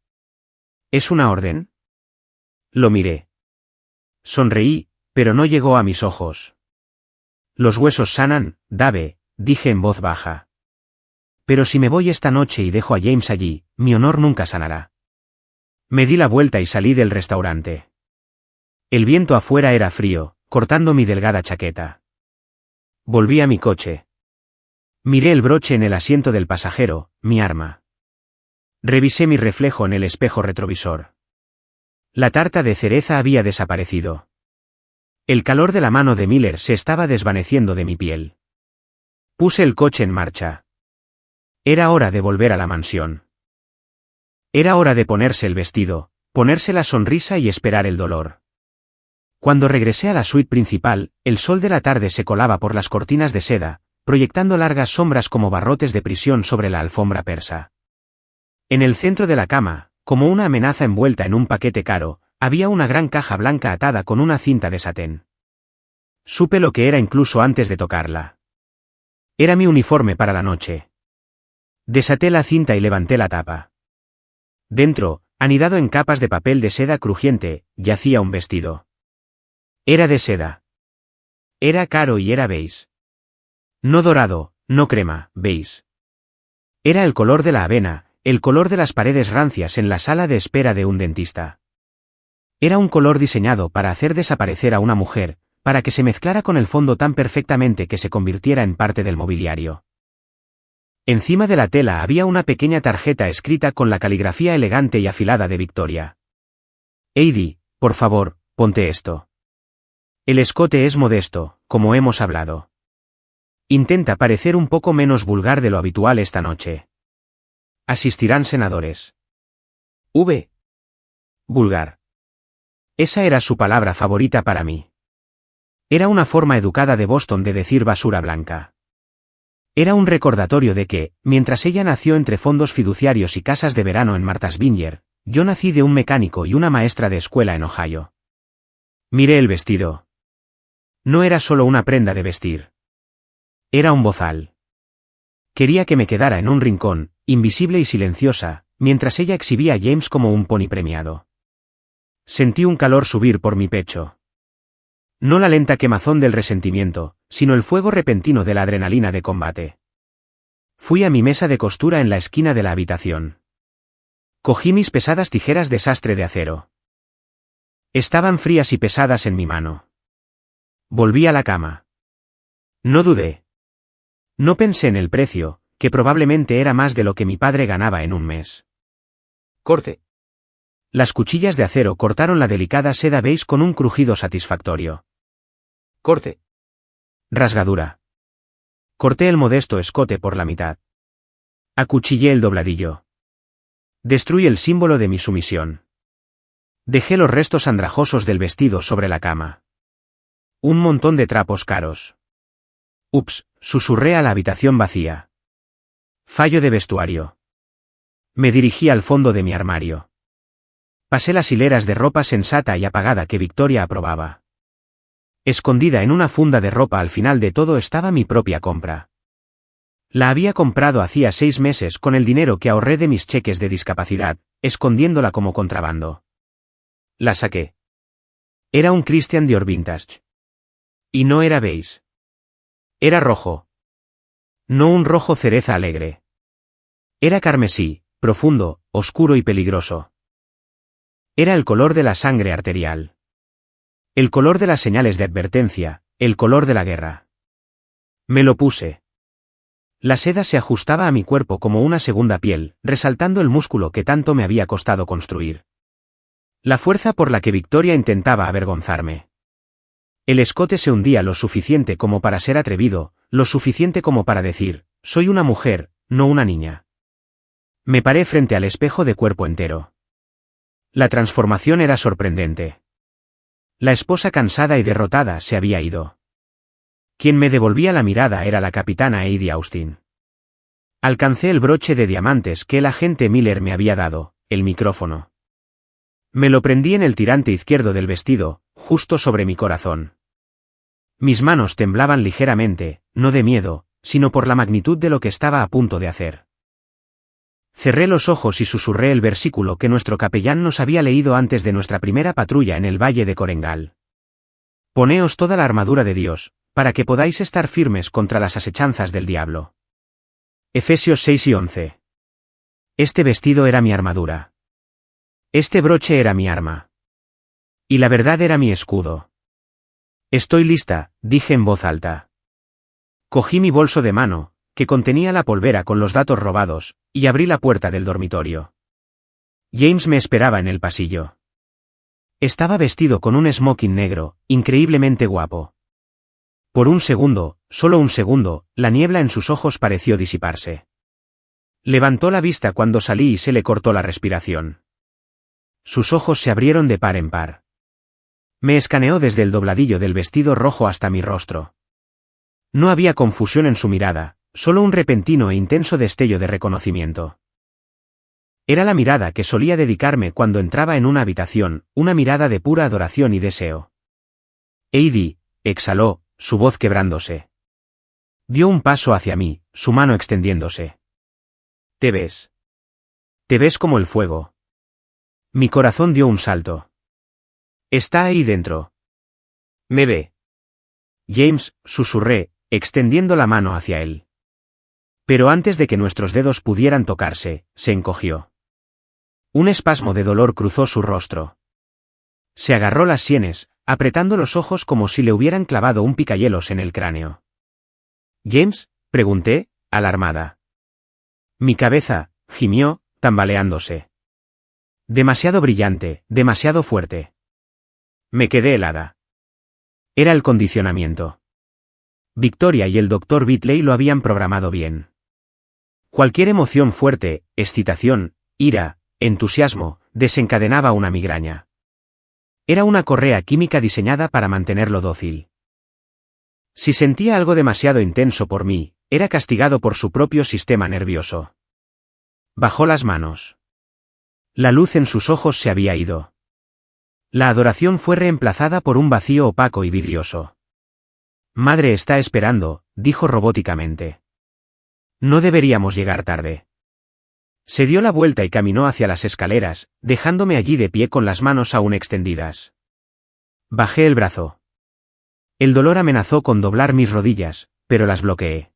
¿Es una orden? Lo miré. Sonreí, pero no llegó a mis ojos. Los huesos sanan, Dave, dije en voz baja. Pero si me voy esta noche y dejo a James allí, mi honor nunca sanará. Me di la vuelta y salí del restaurante. El viento afuera era frío, cortando mi delgada chaqueta. Volví a mi coche. Miré el broche en el asiento del pasajero, mi arma. Revisé mi reflejo en el espejo retrovisor. La tarta de cereza había desaparecido. El calor de la mano de Miller se estaba desvaneciendo de mi piel. Puse el coche en marcha. Era hora de volver a la mansión. Era hora de ponerse el vestido, ponerse la sonrisa y esperar el dolor. Cuando regresé a la suite principal, el sol de la tarde se colaba por las cortinas de seda, proyectando largas sombras como barrotes de prisión sobre la alfombra persa. En el centro de la cama, como una amenaza envuelta en un paquete caro, había una gran caja blanca atada con una cinta de satén. Supe lo que era incluso antes de tocarla. Era mi uniforme para la noche. Desaté la cinta y levanté la tapa. Dentro, anidado en capas de papel de seda crujiente, yacía un vestido. Era de seda. Era caro y era beige. No dorado, no crema, beige. Era el color de la avena, el color de las paredes rancias en la sala de espera de un dentista. Era un color diseñado para hacer desaparecer a una mujer, para que se mezclara con el fondo tan perfectamente que se convirtiera en parte del mobiliario. Encima de la tela había una pequeña tarjeta escrita con la caligrafía elegante y afilada de Victoria. Heidi, por favor, ponte esto. El escote es modesto, como hemos hablado. Intenta parecer un poco menos vulgar de lo habitual esta noche. Asistirán senadores. Vulgar. Esa era su palabra favorita para mí. Era una forma educada de Boston de decir basura blanca. Era un recordatorio de que, mientras ella nació entre fondos fiduciarios y casas de verano en Martha's Vineyard, yo nací de un mecánico y una maestra de escuela en Ohio. Miré el vestido. No era solo una prenda de vestir. Era un bozal. Quería que me quedara en un rincón, invisible y silenciosa, mientras ella exhibía a James como un pony premiado. Sentí un calor subir por mi pecho. No la lenta quemazón del resentimiento, sino el fuego repentino de la adrenalina de combate. Fui a mi mesa de costura en la esquina de la habitación. Cogí mis pesadas tijeras de sastre de acero. Estaban frías y pesadas en mi mano. Volví a la cama. No dudé. No pensé en el precio, que probablemente era más de lo que mi padre ganaba en un mes. Corte. Las cuchillas de acero cortaron la delicada seda beige con un crujido satisfactorio. Corte. Rasgadura. Corté el modesto escote por la mitad. Acuchillé el dobladillo. Destruí el símbolo de mi sumisión. Dejé los restos andrajosos del vestido sobre la cama. Un montón de trapos caros. Ups, susurré a la habitación vacía. Fallo de vestuario. Me dirigí al fondo de mi armario. Pasé las hileras de ropa sensata y apagada que Victoria aprobaba. Escondida en una funda de ropa al final de todo estaba mi propia compra. La había comprado hacía 6 meses con el dinero que ahorré de mis cheques de discapacidad, escondiéndola como contrabando. La saqué. Era un Christian Dior Vintage. Y no era beige. Era rojo. No un rojo cereza alegre. Era carmesí, profundo, oscuro y peligroso. Era el color de la sangre arterial. El color de las señales de advertencia, el color de la guerra. Me lo puse. La seda se ajustaba a mi cuerpo como una segunda piel, resaltando el músculo que tanto me había costado construir. La fuerza por la que Victoria intentaba avergonzarme. El escote se hundía lo suficiente como para ser atrevido, lo suficiente como para decir, soy una mujer, no una niña. Me paré frente al espejo de cuerpo entero. La transformación era sorprendente. La esposa cansada y derrotada se había ido. Quien me devolvía la mirada era la capitana Heidi Austin. Alcancé el broche de diamantes que el agente Miller me había dado, el micrófono. Me lo prendí en el tirante izquierdo del vestido, justo sobre mi corazón. Mis manos temblaban ligeramente, no de miedo, sino por la magnitud de lo que estaba a punto de hacer. Cerré los ojos y susurré el versículo que nuestro capellán nos había leído antes de nuestra primera patrulla en el valle de Korengal. Poneos toda la armadura de Dios, para que podáis estar firmes contra las asechanzas del diablo. Efesios 6 y 11. Este vestido era mi armadura. Este broche era mi arma. Y la verdad era mi escudo. Estoy lista, dije en voz alta. Cogí mi bolso de mano, que contenía la polvera con los datos robados, y abrí la puerta del dormitorio. James me esperaba en el pasillo. Estaba vestido con un smoking negro, increíblemente guapo. Por un segundo, solo un segundo, la niebla en sus ojos pareció disiparse. Levantó la vista cuando salí y se le cortó la respiración. Sus ojos se abrieron de par en par. Me escaneó desde el dobladillo del vestido rojo hasta mi rostro. No había confusión en su mirada, solo un repentino e intenso destello de reconocimiento. Era la mirada que solía dedicarme cuando entraba en una habitación, una mirada de pura adoración y deseo. Heidi, exhaló, su voz quebrándose. Dio un paso hacia mí, su mano extendiéndose. ¿Te ves? ¿Te ves como el fuego? Mi corazón dio un salto. Está ahí dentro. ¿Me ve? James, susurré, extendiendo la mano hacia él. Pero antes de que nuestros dedos pudieran tocarse, se encogió. Un espasmo de dolor cruzó su rostro. Se agarró las sienes, apretando los ojos como si le hubieran clavado un picayelos en el cráneo. ¿James? Pregunté, alarmada. Mi cabeza, gimió, tambaleándose. Demasiado brillante, demasiado fuerte. Me quedé helada. Era el condicionamiento. Victoria y el Dr. Bitley lo habían programado bien. Cualquier emoción fuerte, excitación, ira, entusiasmo, desencadenaba una migraña. Era una correa química diseñada para mantenerlo dócil. Si sentía algo demasiado intenso por mí, era castigado por su propio sistema nervioso. Bajó las manos. La luz en sus ojos se había ido. La adoración fue reemplazada por un vacío opaco y vidrioso. Madre está esperando, dijo robóticamente. No deberíamos llegar tarde. Se dio la vuelta y caminó hacia las escaleras, dejándome allí de pie con las manos aún extendidas. Bajé el brazo. El dolor amenazó con doblar mis rodillas, pero las bloqueé.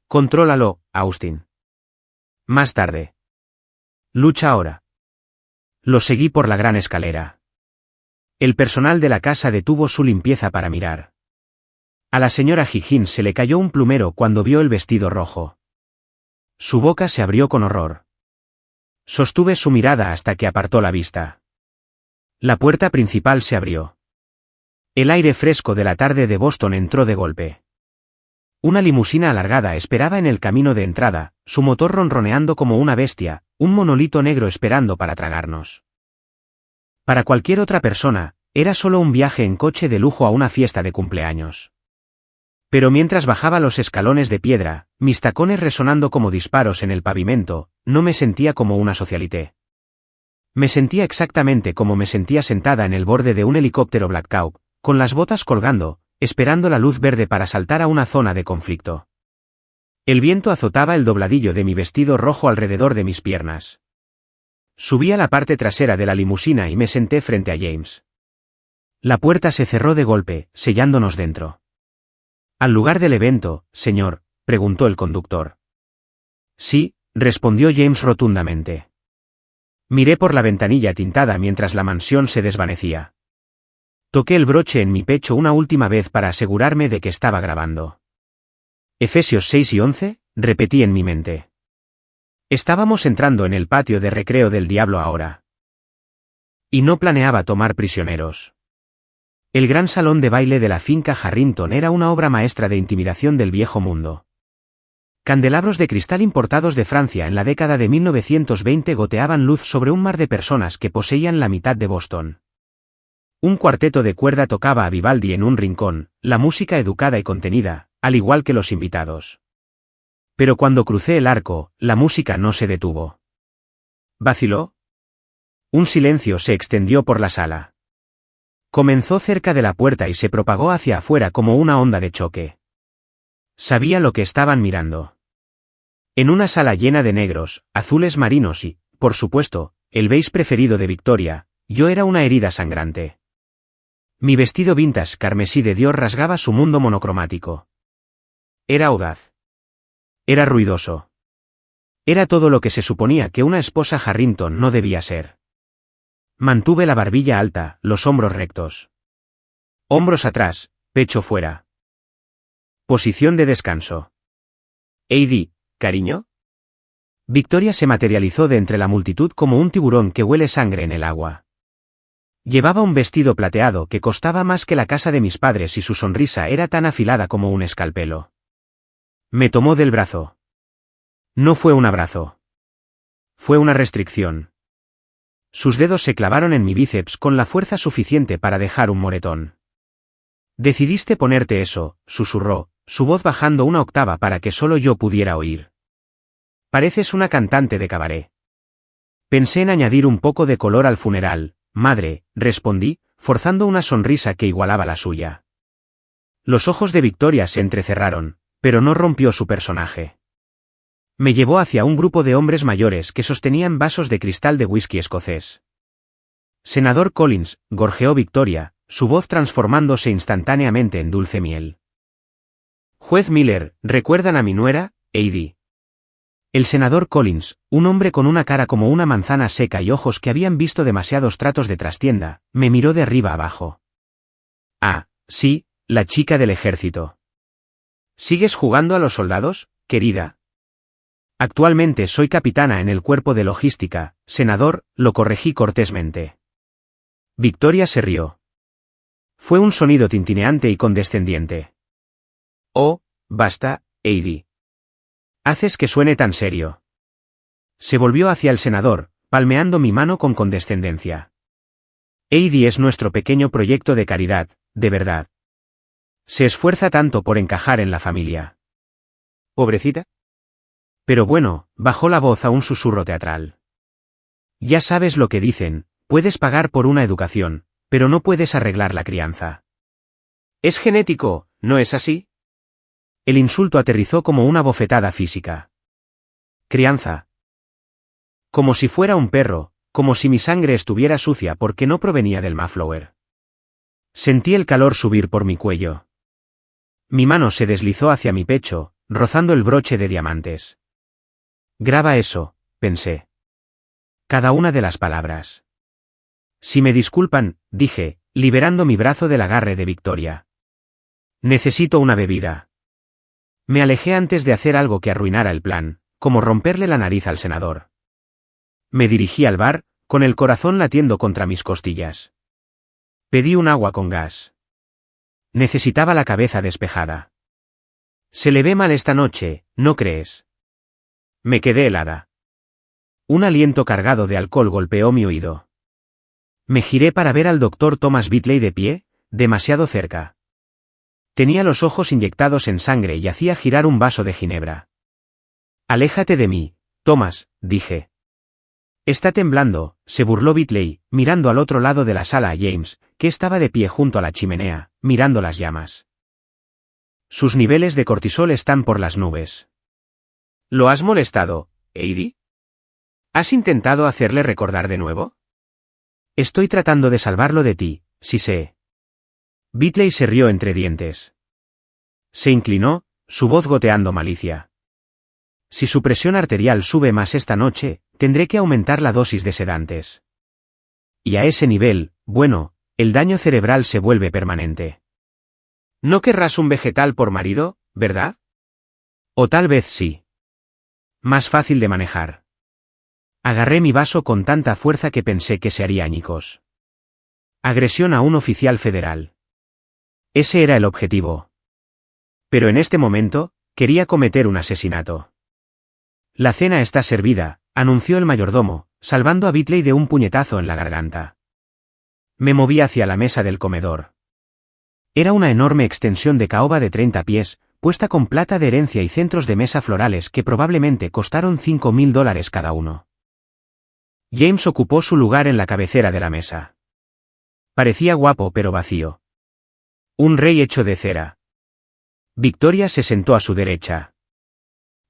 Contrólalo, Austin. Más tarde. Lucha ahora. Lo seguí por la gran escalera. El personal de la casa detuvo su limpieza para mirar. A la señora Higgins se le cayó un plumero cuando vio el vestido rojo. Su boca se abrió con horror. Sostuve su mirada hasta que apartó la vista. La puerta principal se abrió. El aire fresco de la tarde de Boston entró de golpe. Una limusina alargada esperaba en el camino de entrada, su motor ronroneando como una bestia, un monolito negro esperando para tragarnos. Para cualquier otra persona, era solo un viaje en coche de lujo a una fiesta de cumpleaños. Pero mientras bajaba los escalones de piedra, mis tacones resonando como disparos en el pavimento, no me sentía como una socialité. Me sentía exactamente como me sentía sentada en el borde de un helicóptero Black Hawk, con las botas colgando, esperando la luz verde para saltar a una zona de conflicto. El viento azotaba el dobladillo de mi vestido rojo alrededor de mis piernas. Subí a la parte trasera de la limusina y me senté frente a James. La puerta se cerró de golpe, sellándonos dentro. ¿Al lugar del evento, señor?, preguntó el conductor. Sí, respondió James rotundamente. Miré por la ventanilla tintada mientras la mansión se desvanecía. Toqué el broche en mi pecho una última vez para asegurarme de que estaba grabando. Efesios 6 y 11, repetí en mi mente. Estábamos entrando en el patio de recreo del diablo ahora. Y no planeaba tomar prisioneros. El gran salón de baile de la finca Harrington era una obra maestra de intimidación del viejo mundo. Candelabros de cristal importados de Francia en la década de 1920 goteaban luz sobre un mar de personas que poseían la mitad de Boston. Un cuarteto de cuerda tocaba a Vivaldi en un rincón, la música educada y contenida, al igual que los invitados. Pero cuando crucé el arco, la música no se detuvo. ¿Vaciló? Un silencio se extendió por la sala. Comenzó cerca de la puerta y se propagó hacia afuera como una onda de choque. Sabía lo que estaban mirando. En una sala llena de negros, azules marinos y, por supuesto, el beige preferido de Victoria, yo era una herida sangrante. Mi vestido vintage carmesí de Dior rasgaba su mundo monocromático. Era audaz. Era ruidoso. Era todo lo que se suponía que una esposa Harrington no debía ser. Mantuve la barbilla alta, los hombros rectos. Hombros atrás, pecho fuera. Posición de descanso. Heidi, cariño. Victoria se materializó de entre la multitud como un tiburón que huele sangre en el agua. Llevaba un vestido plateado que costaba más que la casa de mis padres y su sonrisa era tan afilada como un escalpelo. Me tomó del brazo. No fue un abrazo. Fue una restricción. Sus dedos se clavaron en mi bíceps con la fuerza suficiente para dejar un moretón. Decidiste ponerte eso, susurró, su voz bajando una octava para que solo yo pudiera oír. Pareces una cantante de cabaret. Pensé en añadir un poco de color al funeral, madre, respondí, forzando una sonrisa que igualaba la suya. Los ojos de Victoria se entrecerraron, pero no rompió su personaje. Me llevó hacia un grupo de hombres mayores que sostenían vasos de cristal de whisky escocés. Senador Collins, gorjeó Victoria, su voz transformándose instantáneamente en dulce miel. Juez Miller, ¿recuerdan a mi nuera, Heidi? El senador Collins, un hombre con una cara como una manzana seca y ojos que habían visto demasiados tratos de trastienda, me miró de arriba abajo. Ah, sí, la chica del ejército. ¿Sigues jugando a los soldados, querida? Actualmente soy capitana en el cuerpo de logística, senador, lo corregí cortésmente. Victoria se rió. Fue un sonido tintineante y condescendiente. Oh, basta, Heidi. Haces que suene tan serio. Se volvió hacia el senador, palmeando mi mano con condescendencia. Heidi es nuestro pequeño proyecto de caridad, de verdad. Se esfuerza tanto por encajar en la familia. ¿Pobrecita? Pero bueno, bajó la voz a un susurro teatral. Ya sabes lo que dicen, puedes pagar por una educación, pero no puedes arreglar la crianza. Es genético, ¿no es así? El insulto aterrizó como una bofetada física. Crianza. Como si fuera un perro, como si mi sangre estuviera sucia porque no provenía del Mayflower. Sentí el calor subir por mi cuello. Mi mano se deslizó hacia mi pecho, rozando el broche de diamantes. Graba eso, pensé. Cada una de las palabras. Si me disculpan, dije, liberando mi brazo del agarre de Victoria. Necesito una bebida. Me alejé antes de hacer algo que arruinara el plan, como romperle la nariz al senador. Me dirigí al bar, con el corazón latiendo contra mis costillas. Pedí un agua con gas. Necesitaba la cabeza despejada. Se le ve mal esta noche, ¿no crees? Me quedé helada. Un aliento cargado de alcohol golpeó mi oído. Me giré para ver al doctor Thomas Bitley de pie, demasiado cerca. Tenía los ojos inyectados en sangre y hacía girar un vaso de ginebra. Aléjate de mí, Thomas, dije. Está temblando, se burló Bitley, mirando al otro lado de la sala a James, que estaba de pie junto a la chimenea, mirando las llamas. Sus niveles de cortisol están por las nubes. ¿Lo has molestado, Heidi? ¿Has intentado hacerle recordar de nuevo? Estoy tratando de salvarlo de ti, sí sé. Bitley se rió entre dientes. Se inclinó, su voz goteando malicia. Si su presión arterial sube más esta noche, tendré que aumentar la dosis de sedantes. Y a ese nivel, bueno, el daño cerebral se vuelve permanente. No querrás un vegetal por marido, ¿verdad? O tal vez sí. Más fácil de manejar. Agarré mi vaso con tanta fuerza que pensé que se haría añicos. Agresión a un oficial federal. Ese era el objetivo. Pero en este momento, quería cometer un asesinato. La cena está servida, anunció el mayordomo, salvando a Bitley de un puñetazo en la garganta. Me moví hacia la mesa del comedor. Era una enorme extensión de caoba de 30 pies, puesta con plata de herencia y centros de mesa florales que probablemente costaron $5.000 cada uno. James ocupó su lugar en la cabecera de la mesa. Parecía guapo pero vacío. Un rey hecho de cera. Victoria se sentó a su derecha.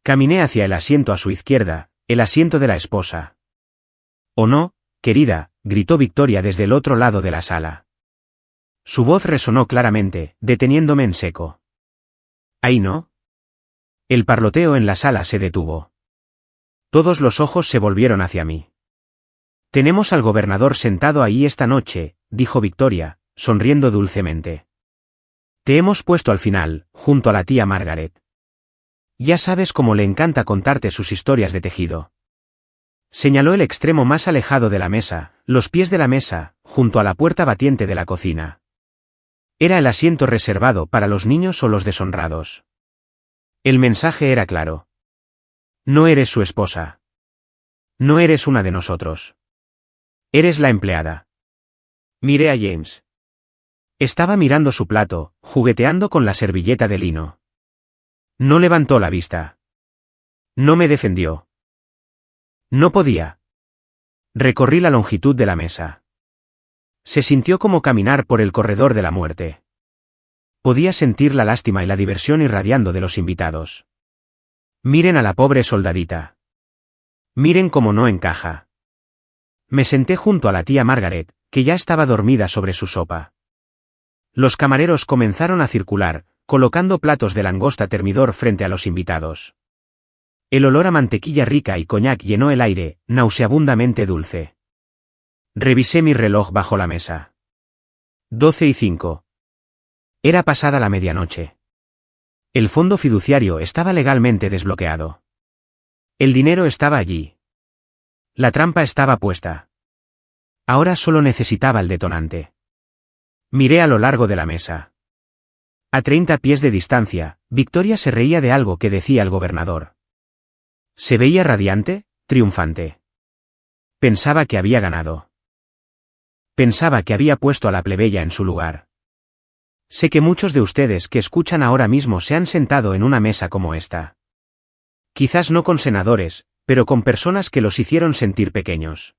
Caminé hacia el asiento a su izquierda, el asiento de la esposa. «Oh no, querida», gritó Victoria desde el otro lado de la sala. Su voz resonó claramente, deteniéndome en seco. «¿Ahí no?» El parloteo en la sala se detuvo. Todos los ojos se volvieron hacia mí. «Tenemos al gobernador sentado ahí esta noche», dijo Victoria, sonriendo dulcemente. «Te hemos puesto al final, junto a la tía Margaret. Ya sabes cómo le encanta contarte sus historias de tejido». Señaló el extremo más alejado de la mesa, los pies de la mesa, junto a la puerta batiente de la cocina. Era el asiento reservado para los niños o los deshonrados. El mensaje era claro. No eres su esposa. No eres una de nosotros. Eres la empleada. Miré a James. Estaba mirando su plato, jugueteando con la servilleta de lino. No levantó la vista. No me defendió. No podía. Recorrí la longitud de la mesa. Se sintió como caminar por el corredor de la muerte. Podía sentir la lástima y la diversión irradiando de los invitados. Miren a la pobre soldadita. Miren cómo no encaja. Me senté junto a la tía Margaret, que ya estaba dormida sobre su sopa. Los camareros comenzaron a circular, colocando platos de langosta termidor frente a los invitados. El olor a mantequilla rica y coñac llenó el aire, nauseabundamente dulce. Revisé mi reloj bajo la mesa. 12:05. Era pasada la medianoche. El fondo fiduciario estaba legalmente desbloqueado. El dinero estaba allí. La trampa estaba puesta. Ahora solo necesitaba el detonante. Miré a lo largo de la mesa. A 30 pies de distancia, Victoria se reía de algo que decía el gobernador. Se veía radiante, triunfante. Pensaba que había ganado. Pensaba que había puesto a la plebeya en su lugar. Sé que muchos de ustedes que escuchan ahora mismo se han sentado en una mesa como esta. Quizás no con senadores, pero con personas que los hicieron sentir pequeños.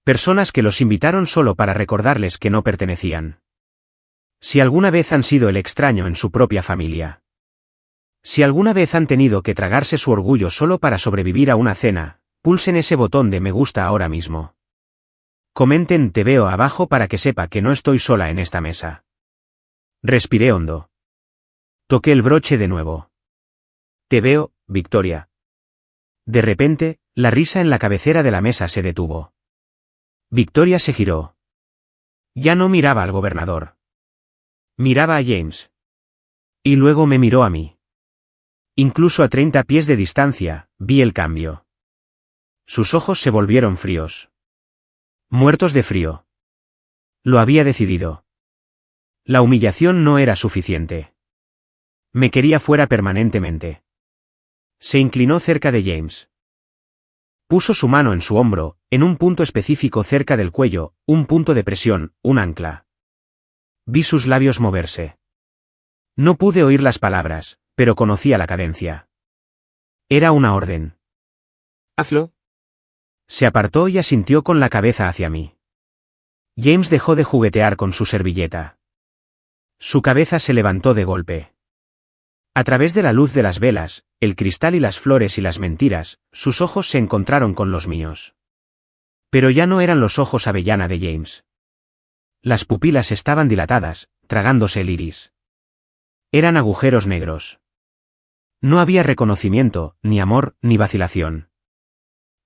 Personas que los invitaron solo para recordarles que no pertenecían. Si alguna vez han sido el extraño en su propia familia. Si alguna vez han tenido que tragarse su orgullo solo para sobrevivir a una cena, pulsen ese botón de me gusta ahora mismo. Comenten te veo abajo para que sepa que no estoy sola en esta mesa. Respiré hondo. Toqué el broche de nuevo. Te veo, Victoria. De repente, la risa en la cabecera de la mesa se detuvo. Victoria se giró. Ya no miraba al gobernador. Miraba a James. Y luego me miró a mí. Incluso a 30 pies de distancia, vi el cambio. Sus ojos se volvieron fríos. Muertos de frío. Lo había decidido. La humillación no era suficiente. Me quería fuera permanentemente. Se inclinó cerca de James. Puso su mano en su hombro, en un punto específico cerca del cuello, un punto de presión, un ancla. Vi sus labios moverse. No pude oír las palabras, pero conocía la cadencia. Era una orden. Hazlo. Se apartó y asintió con la cabeza hacia mí. James dejó de juguetear con su servilleta. Su cabeza se levantó de golpe. A través de la luz de las velas, el cristal y las flores y las mentiras, sus ojos se encontraron con los míos. Pero ya no eran los ojos avellana de James. Las pupilas estaban dilatadas, tragándose el iris. Eran agujeros negros. No había reconocimiento, ni amor, ni vacilación.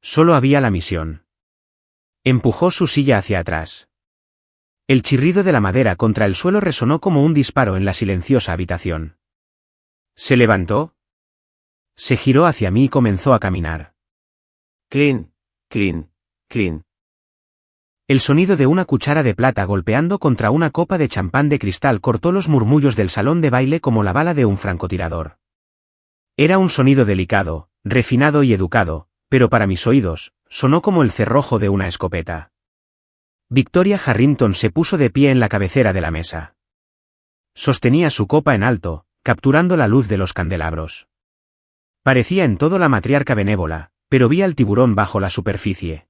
Solo había la misión. Empujó su silla hacia atrás. El chirrido de la madera contra el suelo resonó como un disparo en la silenciosa habitación. Se levantó. Se giró hacia mí y comenzó a caminar. Clean, clean, clean. El sonido de una cuchara de plata golpeando contra una copa de champán de cristal cortó los murmullos del salón de baile como la bala de un francotirador. Era un sonido delicado, refinado y educado, pero para mis oídos, sonó como el cerrojo de una escopeta. Victoria Harrington se puso de pie en la cabecera de la mesa. Sostenía su copa en alto, capturando la luz de los candelabros. Parecía en todo la matriarca benévola, pero vi al tiburón bajo la superficie.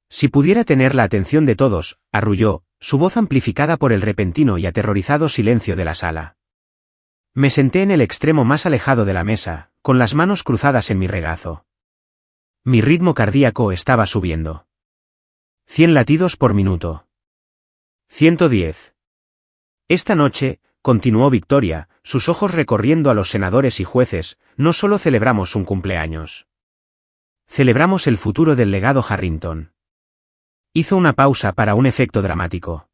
Si pudiera tener la atención de todos, arrulló, su voz amplificada por el repentino y aterrorizado silencio de la sala. Me senté en el extremo más alejado de la mesa, con las manos cruzadas en mi regazo. Mi ritmo cardíaco estaba subiendo. 100 latidos por minuto. 110. Esta noche, continuó Victoria, sus ojos recorriendo a los senadores y jueces, no solo celebramos un cumpleaños. Celebramos el futuro del legado Harrington. Hizo una pausa para un efecto dramático.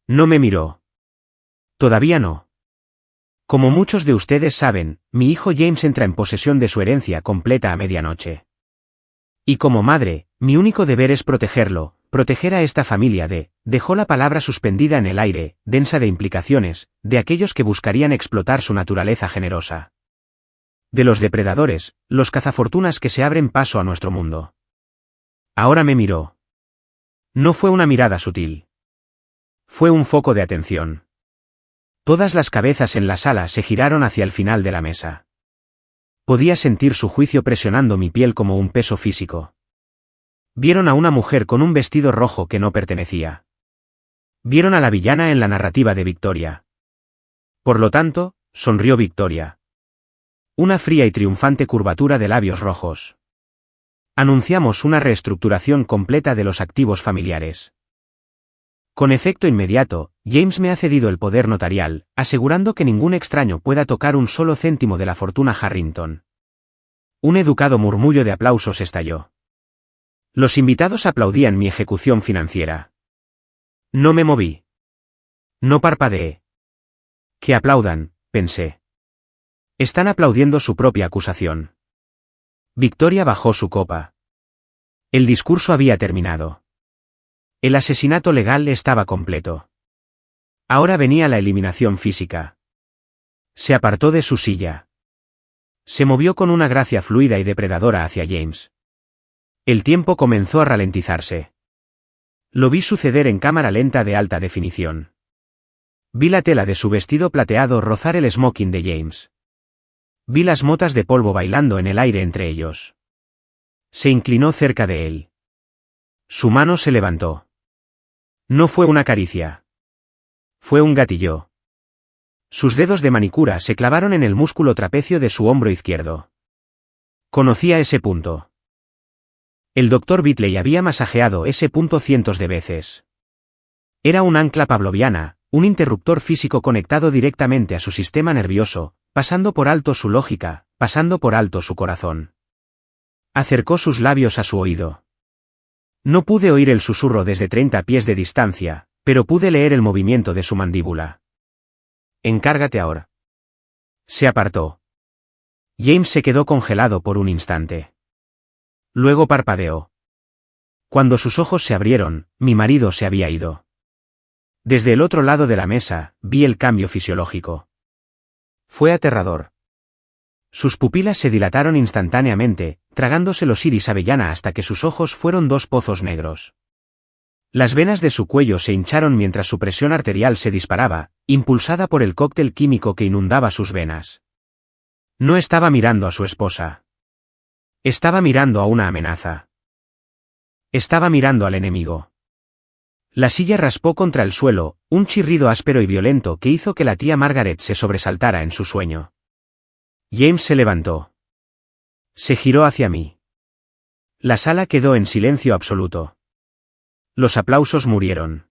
No me miró. Todavía no. Como muchos de ustedes saben, mi hijo James entra en posesión de su herencia completa a medianoche. Y como madre, mi único deber es protegerlo, proteger a esta familia dejó la palabra suspendida en el aire, densa de implicaciones, de aquellos que buscarían explotar su naturaleza generosa. De los depredadores, los cazafortunas que se abren paso a nuestro mundo. Ahora me miró. No fue una mirada sutil. Fue un foco de atención. Todas las cabezas en la sala se giraron hacia el final de la mesa. Podía sentir su juicio presionando mi piel como un peso físico. Vieron a una mujer con un vestido rojo que no pertenecía. Vieron a la villana en la narrativa de Victoria. Por lo tanto, sonrió Victoria. Una fría y triunfante curvatura de labios rojos. Anunciamos una reestructuración completa de los activos familiares. Con efecto inmediato, James me ha cedido el poder notarial, asegurando que ningún extraño pueda tocar un solo céntimo de la fortuna Harrington. Un educado murmullo de aplausos estalló. Los invitados aplaudían mi ejecución financiera. No me moví. No parpadeé. Que aplaudan, pensé. Están aplaudiendo su propia acusación. Victoria bajó su copa. El discurso había terminado. El asesinato legal estaba completo. Ahora venía la eliminación física. Se apartó de su silla. Se movió con una gracia fluida y depredadora hacia James. El tiempo comenzó a ralentizarse. Lo vi suceder en cámara lenta de alta definición. Vi la tela de su vestido plateado rozar el smoking de James. Vi las motas de polvo bailando en el aire entre ellos. Se inclinó cerca de él. Su mano se levantó. No fue una caricia. Fue un gatillo. Sus dedos de manicura se clavaron en el músculo trapecio de su hombro izquierdo. Conocía ese punto. El Dr. Bitley había masajeado ese punto cientos de veces. Era un ancla pavloviana, un interruptor físico conectado directamente a su sistema nervioso, pasando por alto su lógica, pasando por alto su corazón. Acercó sus labios a su oído. No pude oír el susurro desde 30 pies de distancia, pero pude leer el movimiento de su mandíbula. Encárgate ahora. Se apartó. James se quedó congelado por un instante. Luego parpadeó. Cuando sus ojos se abrieron, mi marido se había ido. Desde el otro lado de la mesa, vi el cambio fisiológico. Fue aterrador. Sus pupilas se dilataron instantáneamente, tragándose los iris avellana hasta que sus ojos fueron dos pozos negros. Las venas de su cuello se hincharon mientras su presión arterial se disparaba, impulsada por el cóctel químico que inundaba sus venas. No estaba mirando a su esposa. Estaba mirando a una amenaza. Estaba mirando al enemigo. La silla raspó contra el suelo, un chirrido áspero y violento que hizo que la tía Margaret se sobresaltara en su sueño. James se levantó. Se giró hacia mí. La sala quedó en silencio absoluto. Los aplausos murieron.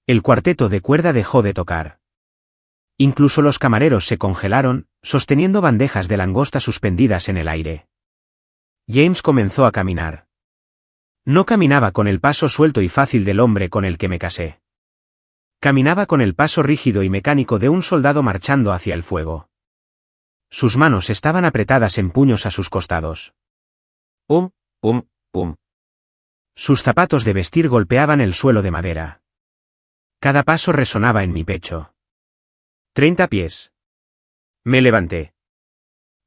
El cuarteto de cuerda dejó de tocar. Incluso los camareros se congelaron, sosteniendo bandejas de langosta suspendidas en el aire. James comenzó a caminar. No caminaba con el paso suelto y fácil del hombre con el que me casé. Caminaba con el paso rígido y mecánico de un soldado marchando hacia el fuego. Sus manos estaban apretadas en puños a sus costados. Pum, pum, pum. Sus zapatos de vestir golpeaban el suelo de madera. Cada paso resonaba en mi pecho. 30 pies. Me levanté.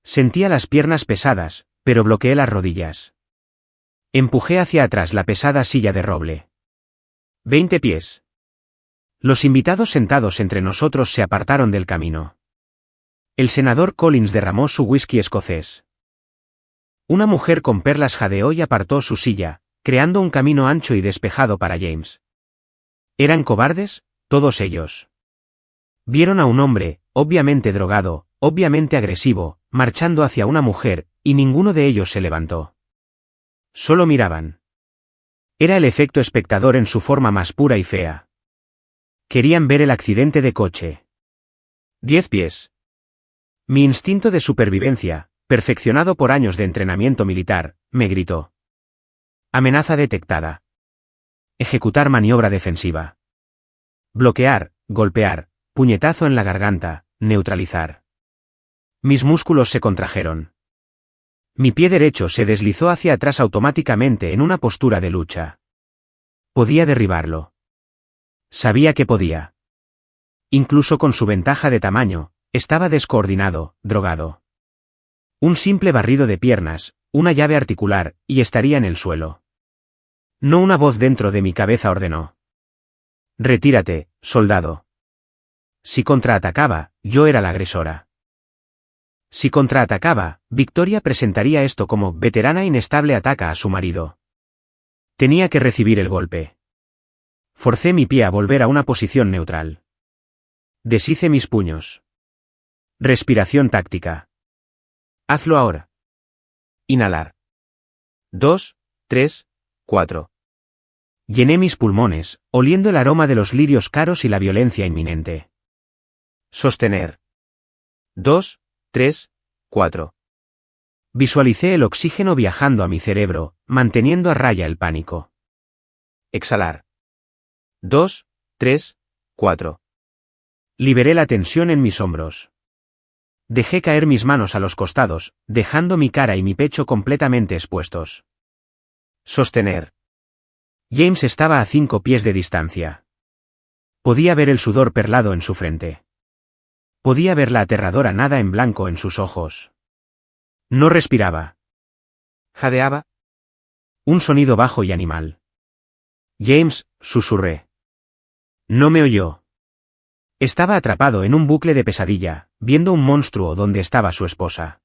Sentía las piernas pesadas, pero bloqueé las rodillas. Empujé hacia atrás la pesada silla de roble. 20 pies. Los invitados sentados entre nosotros se apartaron del camino. El senador Collins derramó su whisky escocés. Una mujer con perlas jadeó y apartó su silla, creando un camino ancho y despejado para James. ¿Eran cobardes? Todos ellos. Vieron a un hombre, obviamente drogado, obviamente agresivo, marchando hacia una mujer, y ninguno de ellos se levantó. Solo miraban. Era el efecto espectador en su forma más pura y fea. Querían ver el accidente de coche. 10 pies. Mi instinto de supervivencia, perfeccionado por años de entrenamiento militar, me gritó. Amenaza detectada. Ejecutar maniobra defensiva. Bloquear, golpear, puñetazo en la garganta, neutralizar. Mis músculos se contrajeron. Mi pie derecho se deslizó hacia atrás automáticamente en una postura de lucha. Podía derribarlo. Sabía que podía. Incluso con su ventaja de tamaño, estaba descoordinado, drogado. Un simple barrido de piernas, una llave articular, y estaría en el suelo. No una voz dentro de mi cabeza ordenó. Retírate, soldado. Si contraatacaba, yo era la agresora. Si contraatacaba, Victoria presentaría esto como veterana inestable ataca a su marido. Tenía que recibir el golpe. Forcé mi pie a volver a una posición neutral. Deshice mis puños. Respiración táctica. Hazlo ahora. Inhalar. 2, 3, 4. Llené mis pulmones, oliendo el aroma de los lirios caros y la violencia inminente. Sostener. 2, 3, 4. Visualicé el oxígeno viajando a mi cerebro, manteniendo a raya el pánico. Exhalar. 2, 3, 4. Liberé la tensión en mis hombros. Dejé caer mis manos a los costados, dejando mi cara y mi pecho completamente expuestos. Sostener. James estaba a 5 pies de distancia. Podía ver el sudor perlado en su frente. Podía ver la aterradora nada en blanco en sus ojos. No respiraba. Jadeaba. Un sonido bajo y animal. James, susurré. No me oyó. Estaba atrapado en un bucle de pesadilla, viendo un monstruo donde estaba su esposa.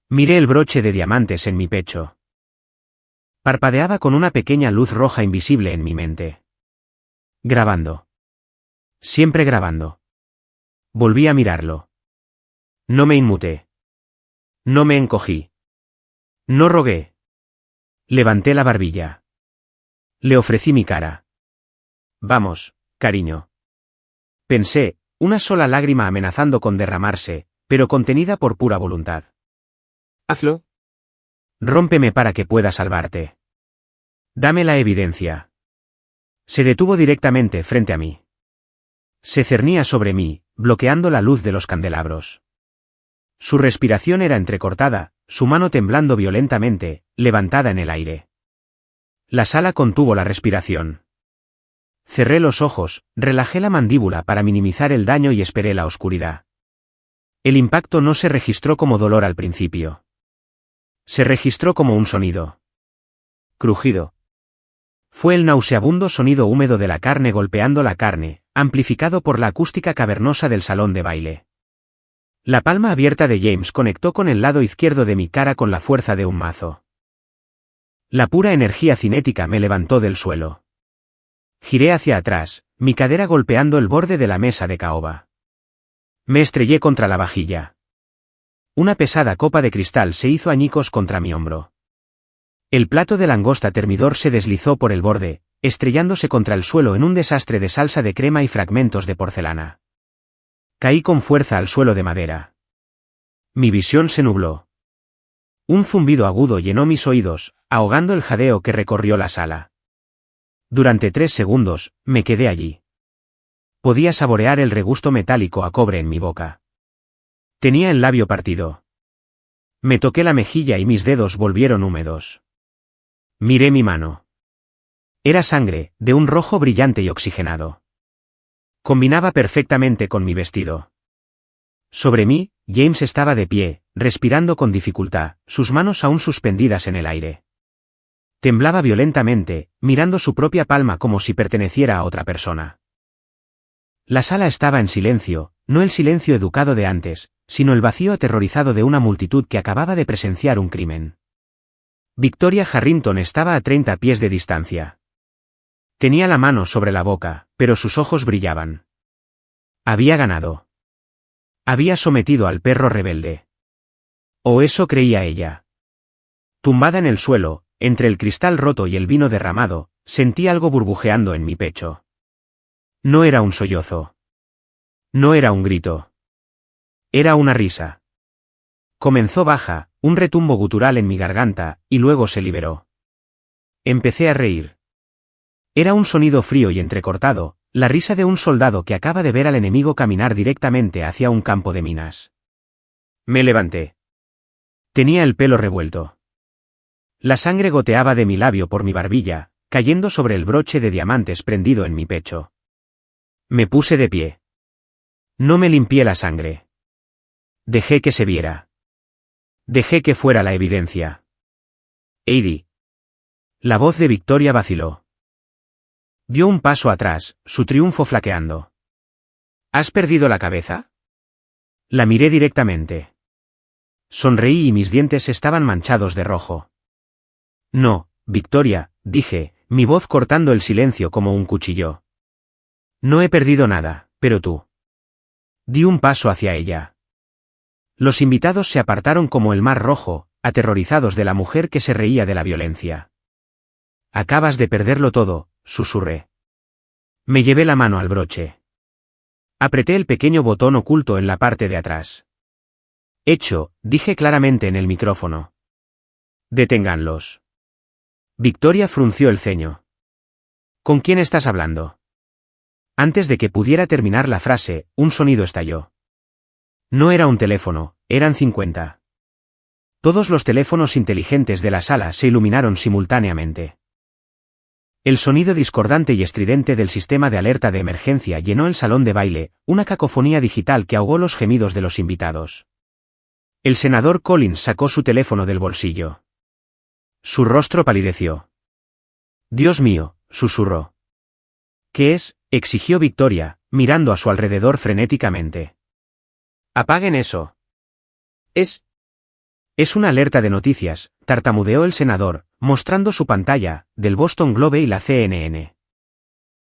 Miré el broche de diamantes en mi pecho. Parpadeaba con una pequeña luz roja invisible en mi mente. Grabando. Siempre grabando. Volví a mirarlo. No me inmuté. No me encogí. No rogué. Levanté la barbilla. Le ofrecí mi cara. Vamos, cariño. Pensé, una sola lágrima amenazando con derramarse, pero contenida por pura voluntad. Hazlo. Rómpeme para que pueda salvarte. Dame la evidencia. Se detuvo directamente frente a mí. Se cernía sobre mí, bloqueando la luz de los candelabros. Su respiración era entrecortada, su mano temblando violentamente, levantada en el aire. La sala contuvo la respiración. Cerré los ojos, relajé la mandíbula para minimizar el daño y esperé la oscuridad. El impacto no se registró como dolor al principio. Se registró como un sonido. Crujido. Fue el nauseabundo sonido húmedo de la carne golpeando la carne, amplificado por la acústica cavernosa del salón de baile. La palma abierta de James conectó con el lado izquierdo de mi cara con la fuerza de un mazo. La pura energía cinética me levantó del suelo. Giré hacia atrás, mi cadera golpeando el borde de la mesa de caoba. Me estrellé contra la vajilla. Una pesada copa de cristal se hizo añicos contra mi hombro. El plato de langosta termidor se deslizó por el borde, estrellándose contra el suelo en un desastre de salsa de crema y fragmentos de porcelana. Caí con fuerza al suelo de madera. Mi visión se nubló. Un zumbido agudo llenó mis oídos, ahogando el jadeo que recorrió la sala. Durante 3 segundos, me quedé allí. Podía saborear el regusto metálico a cobre en mi boca. Tenía el labio partido. Me toqué la mejilla y mis dedos volvieron húmedos. Miré mi mano. Era sangre, de un rojo brillante y oxigenado. Combinaba perfectamente con mi vestido. Sobre mí, James estaba de pie, respirando con dificultad, sus manos aún suspendidas en el aire. Temblaba violentamente, mirando su propia palma como si perteneciera a otra persona. La sala estaba en silencio, no el silencio educado de antes, sino el vacío aterrorizado de una multitud que acababa de presenciar un crimen. Victoria Harrington estaba a 30 pies de distancia. Tenía la mano sobre la boca, pero sus ojos brillaban. Había ganado. Había sometido al perro rebelde. O eso creía ella. Tumbada en el suelo, entre el cristal roto y el vino derramado, sentí algo burbujeando en mi pecho. No era un sollozo. No era un grito. Era una risa. Comenzó baja, un retumbo gutural en mi garganta, y luego se liberó. Empecé a reír. Era un sonido frío y entrecortado, la risa de un soldado que acaba de ver al enemigo caminar directamente hacia un campo de minas. Me levanté. Tenía el pelo revuelto. La sangre goteaba de mi labio por mi barbilla, cayendo sobre el broche de diamantes prendido en mi pecho. Me puse de pie. No me limpié la sangre. Dejé que se viera. Dejé que fuera la evidencia. Heidi. La voz de Victoria vaciló. Dio un paso atrás, su triunfo flaqueando. ¿Has perdido la cabeza? La miré directamente. Sonreí y mis dientes estaban manchados de rojo. No, Victoria, dije, mi voz cortando el silencio como un cuchillo. No he perdido nada, pero tú. Di un paso hacia ella. Los invitados se apartaron como el mar rojo, aterrorizados de la mujer que se reía de la violencia. Acabas de perderlo todo, susurré. Me llevé la mano al broche. Apreté el pequeño botón oculto en la parte de atrás. Hecho, dije claramente en el micrófono. Deténganlos. Victoria frunció el ceño. ¿Con quién estás hablando? Antes de que pudiera terminar la frase, un sonido estalló. No era un teléfono, eran 50. Todos los teléfonos inteligentes de la sala se iluminaron simultáneamente. El sonido discordante y estridente del sistema de alerta de emergencia llenó el salón de baile, una cacofonía digital que ahogó los gemidos de los invitados. El senador Collins sacó su teléfono del bolsillo. Su rostro palideció. Dios mío, susurró. ¿Qué es?, exigió Victoria, mirando a su alrededor frenéticamente. Apaguen eso. Es una alerta de noticias, tartamudeó el senador, mostrando su pantalla, del Boston Globe y la CNN.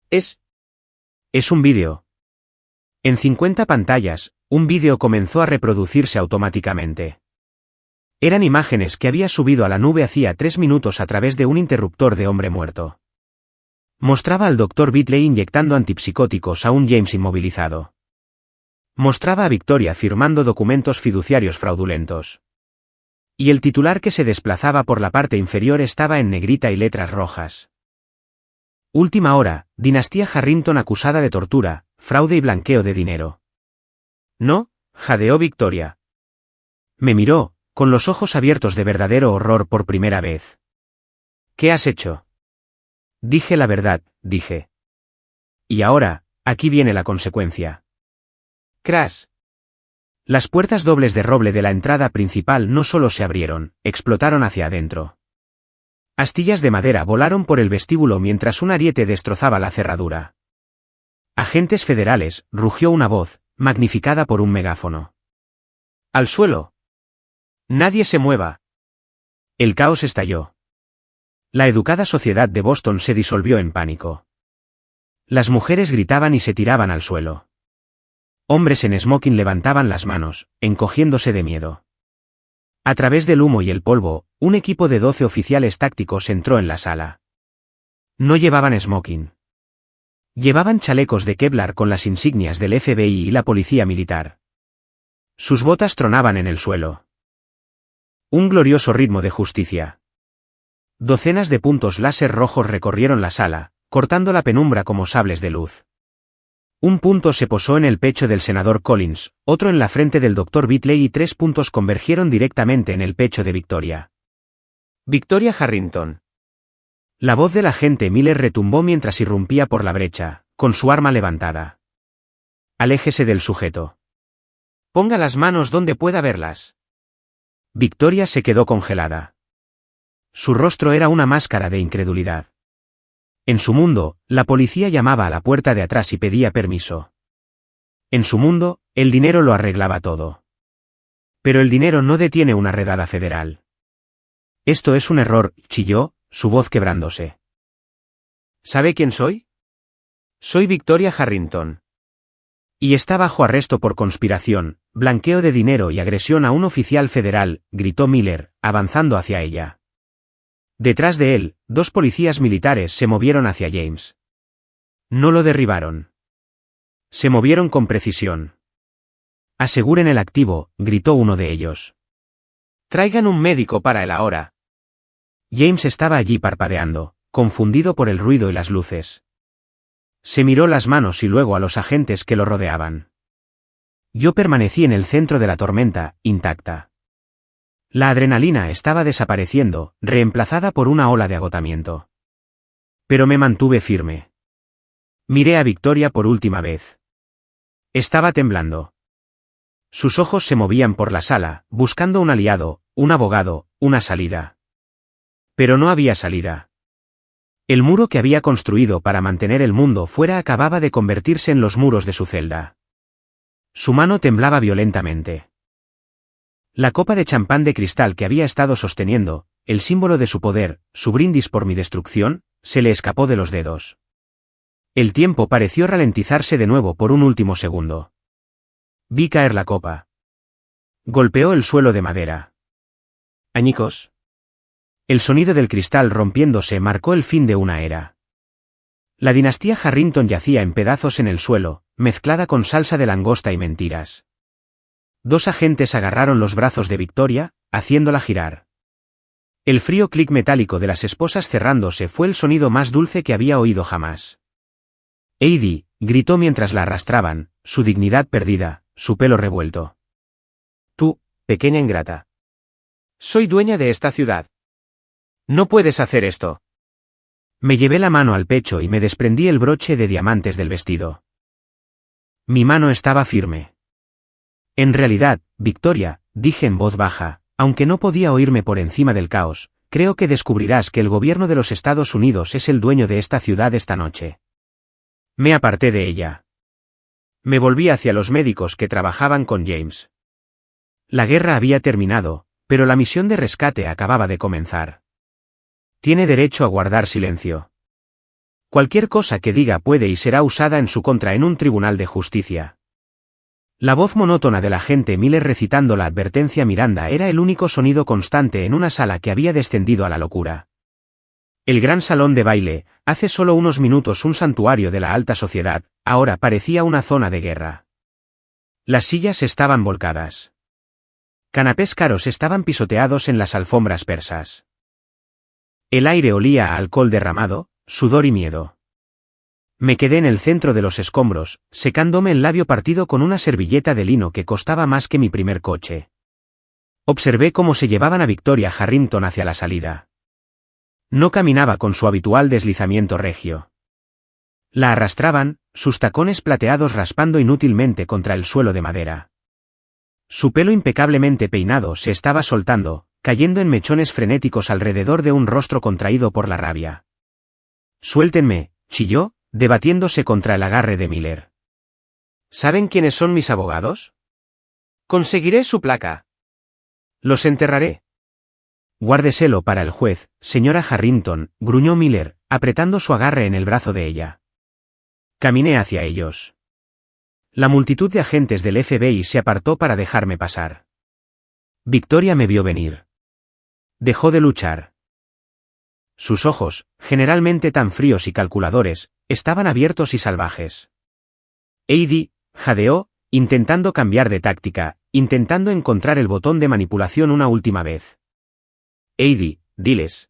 Es un vídeo. En 50 pantallas, un vídeo comenzó a reproducirse automáticamente. Eran imágenes que había subido a la nube hacía 3 minutos a través de un interruptor de hombre muerto. Mostraba al Dr. Bitley inyectando antipsicóticos a un James inmovilizado. Mostraba a Victoria firmando documentos fiduciarios fraudulentos. Y el titular que se desplazaba por la parte inferior estaba en negrita y letras rojas. Última hora, dinastía Harrington acusada de tortura, fraude y blanqueo de dinero. No, jadeó Victoria. Me miró, con los ojos abiertos de verdadero horror por primera vez. ¿Qué has hecho? Dije la verdad, dije. Y ahora, aquí viene la consecuencia. Crash. Las puertas dobles de roble de la entrada principal no solo se abrieron, explotaron hacia adentro. Astillas de madera volaron por el vestíbulo mientras un ariete destrozaba la cerradura. Agentes federales, rugió una voz, magnificada por un megáfono. ¡Al suelo! ¡Nadie se mueva! El caos estalló. La educada sociedad de Boston se disolvió en pánico. Las mujeres gritaban y se tiraban al suelo. Hombres en smoking levantaban las manos, encogiéndose de miedo. A través del humo y el polvo, un equipo de 12 oficiales tácticos entró en la sala. No llevaban smoking. Llevaban chalecos de Kevlar con las insignias del FBI y la policía militar. Sus botas tronaban en el suelo. Un glorioso ritmo de justicia. Docenas de puntos láser rojos recorrieron la sala, cortando la penumbra como sables de luz. Un punto se posó en el pecho del senador Collins, otro en la frente del Dr. Bitley y 3 puntos convergieron directamente en el pecho de Victoria. Victoria Harrington. La voz del agente Miller retumbó mientras irrumpía por la brecha, con su arma levantada. Aléjese del sujeto. Ponga las manos donde pueda verlas. Victoria se quedó congelada. Su rostro era una máscara de incredulidad. En su mundo, la policía llamaba a la puerta de atrás y pedía permiso. En su mundo, el dinero lo arreglaba todo. Pero el dinero no detiene una redada federal. Esto es un error, chilló, su voz quebrándose. ¿Sabe quién soy? Soy Victoria Harrington. Y está bajo arresto por conspiración, blanqueo de dinero y agresión a un oficial federal, gritó Miller, avanzando hacia ella. Detrás de él, 2 policías militares se movieron hacia James. No lo derribaron. Se movieron con precisión. Aseguren el activo, gritó uno de ellos. Traigan un médico para él ahora. James estaba allí parpadeando, confundido por el ruido y las luces. Se miró las manos y luego a los agentes que lo rodeaban. Yo permanecí en el centro de la tormenta, intacta. La adrenalina estaba desapareciendo, reemplazada por una ola de agotamiento. Pero me mantuve firme. Miré a Victoria por última vez. Estaba temblando. Sus ojos se movían por la sala, buscando un aliado, un abogado, una salida. Pero no había salida. El muro que había construido para mantener el mundo fuera acababa de convertirse en los muros de su celda. Su mano temblaba violentamente. La copa de champán de cristal que había estado sosteniendo, el símbolo de su poder, su brindis por mi destrucción, se le escapó de los dedos. El tiempo pareció ralentizarse de nuevo por un último segundo. Vi caer la copa. Golpeó el suelo de madera. Añicos. El sonido del cristal rompiéndose marcó el fin de una era. La dinastía Harrington yacía en pedazos en el suelo, mezclada con salsa de langosta y mentiras. 2 agentes agarraron los brazos de Victoria, haciéndola girar. El frío clic metálico de las esposas cerrándose fue el sonido más dulce que había oído jamás. Heidi, gritó mientras la arrastraban, su dignidad perdida, su pelo revuelto. Tú, pequeña ingrata. Soy dueña de esta ciudad. No puedes hacer esto. Me llevé la mano al pecho y me desprendí el broche de diamantes del vestido. Mi mano estaba firme. En realidad, Victoria, dije en voz baja, aunque no podía oírme por encima del caos, creo que descubrirás que el gobierno de los Estados Unidos es el dueño de esta ciudad esta noche. Me aparté de ella. Me volví hacia los médicos que trabajaban con James. La guerra había terminado, pero la misión de rescate acababa de comenzar. Tiene derecho a guardar silencio. Cualquier cosa que diga puede y será usada en su contra en un tribunal de justicia. La voz monótona del agente Miller recitando la advertencia Miranda era el único sonido constante en una sala que había descendido a la locura. El gran salón de baile, hace solo unos minutos un santuario de la alta sociedad, ahora parecía una zona de guerra. Las sillas estaban volcadas. Canapés caros estaban pisoteados en las alfombras persas. El aire olía a alcohol derramado, sudor y miedo. Me quedé en el centro de los escombros, secándome el labio partido con una servilleta de lino que costaba más que mi primer coche. Observé cómo se llevaban a Victoria Harrington hacia la salida. No caminaba con su habitual deslizamiento regio. La arrastraban, sus tacones plateados raspando inútilmente contra el suelo de madera. Su pelo impecablemente peinado se estaba soltando, cayendo en mechones frenéticos alrededor de un rostro contraído por la rabia. «Suéltenme», chilló, debatiéndose contra el agarre de Miller. ¿Saben quiénes son mis abogados? Conseguiré su placa. Los enterraré. Guárdeselo para el juez, señora Harrington, gruñó Miller, apretando su agarre en el brazo de ella. Caminé hacia ellos. La multitud de agentes del FBI se apartó para dejarme pasar. Victoria me vio venir. Dejó de luchar. Sus ojos, generalmente tan fríos y calculadores, estaban abiertos y salvajes. Heidi jadeó, intentando cambiar de táctica, intentando encontrar el botón de manipulación una última vez. Heidi, diles.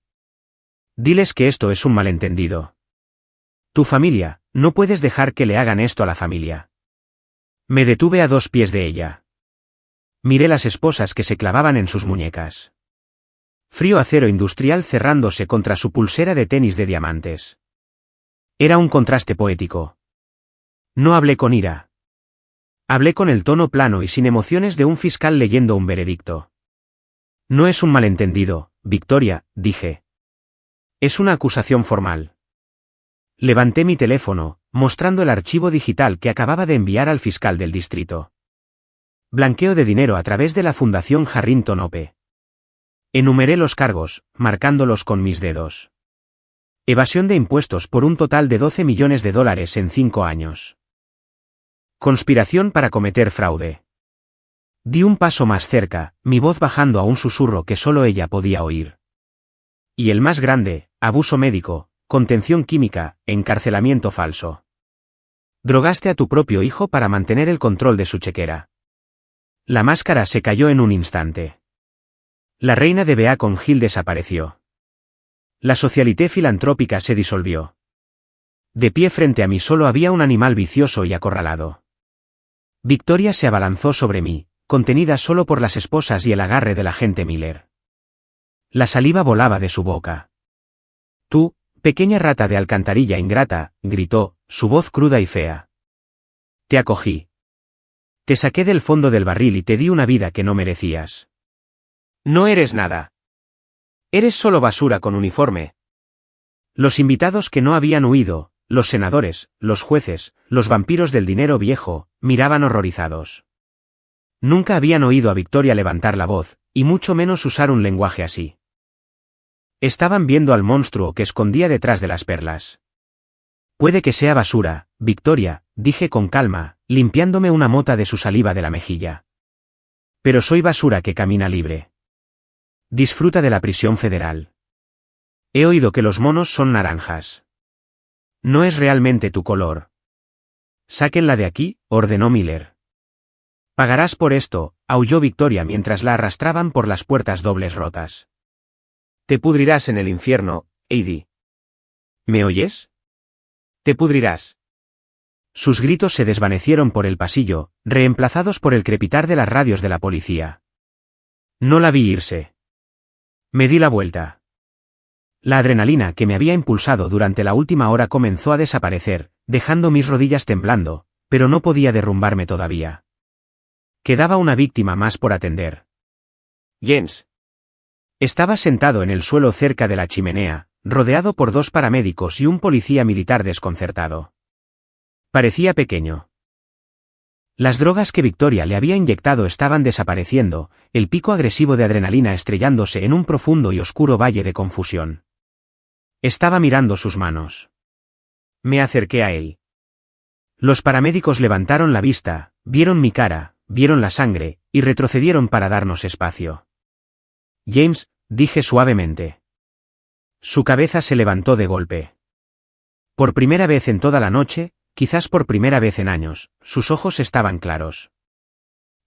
Diles que esto es un malentendido. Tu familia, no puedes dejar que le hagan esto a la familia. Me detuve a 2 pies de ella. Miré las esposas que se clavaban en sus muñecas. Frío acero industrial cerrándose contra su pulsera de tenis de diamantes. Era un contraste poético. No hablé con ira. Hablé con el tono plano y sin emociones de un fiscal leyendo un veredicto. No es un malentendido, Victoria, dije. Es una acusación formal. Levanté mi teléfono, mostrando el archivo digital que acababa de enviar al fiscal del distrito. Blanqueo de dinero a través de la Fundación Harrington Ope. Enumeré los cargos, marcándolos con mis dedos. Evasión de impuestos por un total de $12 millones en 5 años. Conspiración para cometer fraude. Di un paso más cerca, mi voz bajando a un susurro que solo ella podía oír. Y el más grande, abuso médico, contención química, encarcelamiento falso. Drogaste a tu propio hijo para mantener el control de su chequera. La máscara se cayó en un instante. La reina de Beacon Hill desapareció. La socialité filantrópica se disolvió. De pie frente a mí solo había un animal vicioso y acorralado. Victoria se abalanzó sobre mí, contenida solo por las esposas y el agarre del agente Miller. La saliva volaba de su boca. Tú, pequeña rata de alcantarilla ingrata, gritó, su voz cruda y fea. Te acogí. Te saqué del fondo del barril y te di una vida que no merecías. No eres nada. Eres solo basura con uniforme. Los invitados que no habían huido, los senadores, los jueces, los vampiros del dinero viejo, miraban horrorizados. Nunca habían oído a Victoria levantar la voz, y mucho menos usar un lenguaje así. Estaban viendo al monstruo que escondía detrás de las perlas. Puede que sea basura, Victoria, dije con calma, limpiándome una mota de su saliva de la mejilla. Pero soy basura que camina libre. Disfruta de la prisión federal. He oído que los monos son naranjas. No es realmente tu color. Sáquenla de aquí, ordenó Miller. Pagarás por esto, aulló Victoria mientras la arrastraban por las puertas dobles rotas. Te pudrirás en el infierno, Heidi. ¿Me oyes? Te pudrirás. Sus gritos se desvanecieron por el pasillo, reemplazados por el crepitar de las radios de la policía. No la vi irse. Me di la vuelta. La adrenalina que me había impulsado durante la última hora comenzó a desaparecer, dejando mis rodillas temblando, pero no podía derrumbarme todavía. Quedaba una víctima más por atender. James. Estaba sentado en el suelo cerca de la chimenea, rodeado por 2 paramédicos y un policía militar desconcertado. Parecía pequeño. Las drogas que Victoria le había inyectado estaban desapareciendo, el pico agresivo de adrenalina estrellándose en un profundo y oscuro valle de confusión. Estaba mirando sus manos. Me acerqué a él. Los paramédicos levantaron la vista, vieron mi cara, vieron la sangre, y retrocedieron para darnos espacio. James, dije suavemente. Su cabeza se levantó de golpe. Por primera vez en toda la noche, quizás por primera vez en años, sus ojos estaban claros.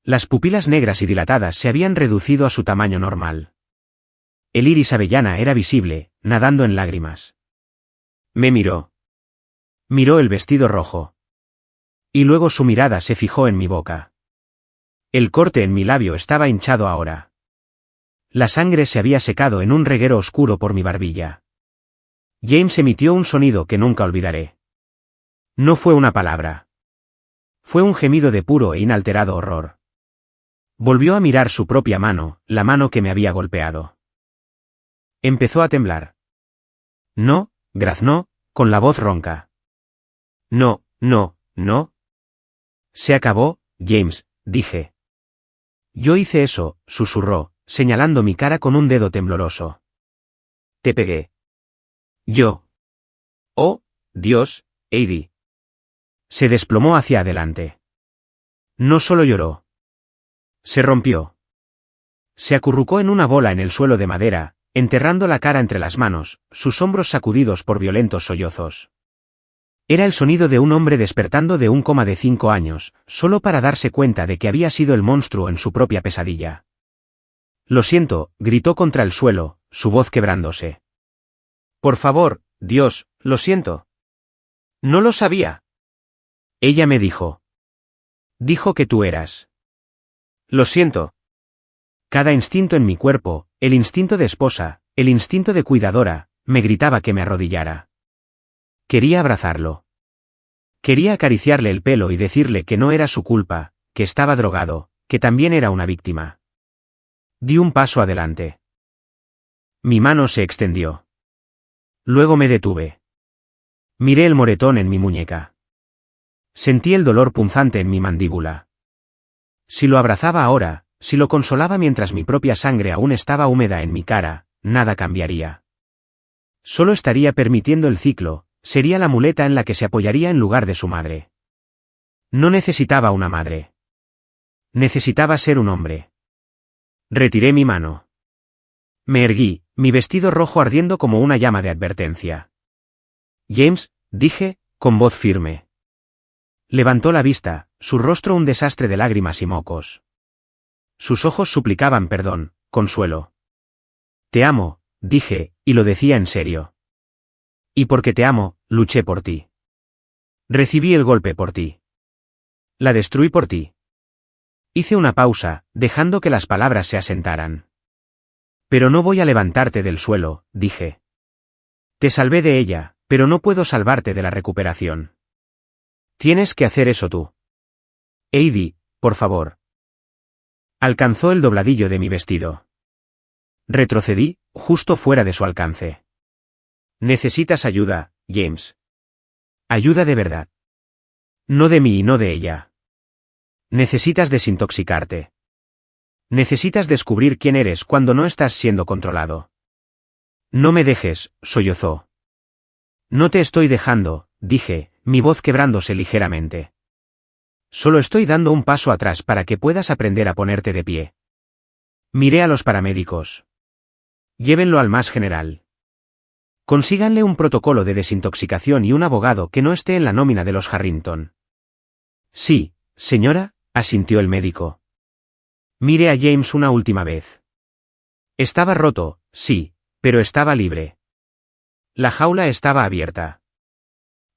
Las pupilas negras y dilatadas se habían reducido a su tamaño normal. El iris avellana era visible, nadando en lágrimas. Me miró. Miró el vestido rojo. Y luego su mirada se fijó en mi boca. El corte en mi labio estaba hinchado ahora. La sangre se había secado en un reguero oscuro por mi barbilla. James emitió un sonido que nunca olvidaré. No fue una palabra. Fue un gemido de puro e inalterado horror. Volvió a mirar su propia mano, la mano que me había golpeado. Empezó a temblar. No, graznó, con la voz ronca. No, no, no. Se acabó, James, dije. Yo hice eso, susurró, señalando mi cara con un dedo tembloroso. Te pegué. Yo. Oh, Dios, Heidi. Se desplomó hacia adelante. No solo lloró. Se rompió. Se acurrucó en una bola en el suelo de madera, enterrando la cara entre las manos, sus hombros sacudidos por violentos sollozos. Era el sonido de un hombre despertando de un coma de 5 años, solo para darse cuenta de que había sido el monstruo en su propia pesadilla. Lo siento, gritó contra el suelo, su voz quebrándose. Por favor, Dios, lo siento. No lo sabía. Ella me dijo. Dijo que tú eras. Lo siento. Cada instinto en mi cuerpo, el instinto de esposa, el instinto de cuidadora, me gritaba que me arrodillara. Quería abrazarlo. Quería acariciarle el pelo y decirle que no era su culpa, que estaba drogado, que también era una víctima. Di un paso adelante. Mi mano se extendió. Luego me detuve. Miré el moretón en mi muñeca. Sentí el dolor punzante en mi mandíbula. Si lo abrazaba ahora, si lo consolaba mientras mi propia sangre aún estaba húmeda en mi cara, nada cambiaría. Solo estaría permitiendo el ciclo, sería la muleta en la que se apoyaría en lugar de su madre. No necesitaba una madre. Necesitaba ser un hombre. Retiré mi mano. Me erguí, mi vestido rojo ardiendo como una llama de advertencia. James, dije, con voz firme. Levantó la vista, su rostro un desastre de lágrimas y mocos. Sus ojos suplicaban perdón, consuelo. Te amo, dije, y lo decía en serio. Y porque te amo, luché por ti. Recibí el golpe por ti. La destruí por ti. Hice una pausa, dejando que las palabras se asentaran. Pero no voy a levantarte del suelo, dije. Te salvé de ella, pero no puedo salvarte de la recuperación. Tienes que hacer eso tú. Heidi, por favor. Alcanzó el dobladillo de mi vestido. Retrocedí, justo fuera de su alcance. Necesitas ayuda, James. Ayuda de verdad. No de mí y no de ella. Necesitas desintoxicarte. Necesitas descubrir quién eres cuando no estás siendo controlado. No me dejes, sollozó. No te estoy dejando, dije, mi voz quebrándose ligeramente. Solo estoy dando un paso atrás para que puedas aprender a ponerte de pie. Miré a los paramédicos. Llévenlo al más general. Consíganle un protocolo de desintoxicación y un abogado que no esté en la nómina de los Harrington. Sí, señora, asintió el médico. Miré a James una última vez. Estaba roto, sí, pero estaba libre. La jaula estaba abierta.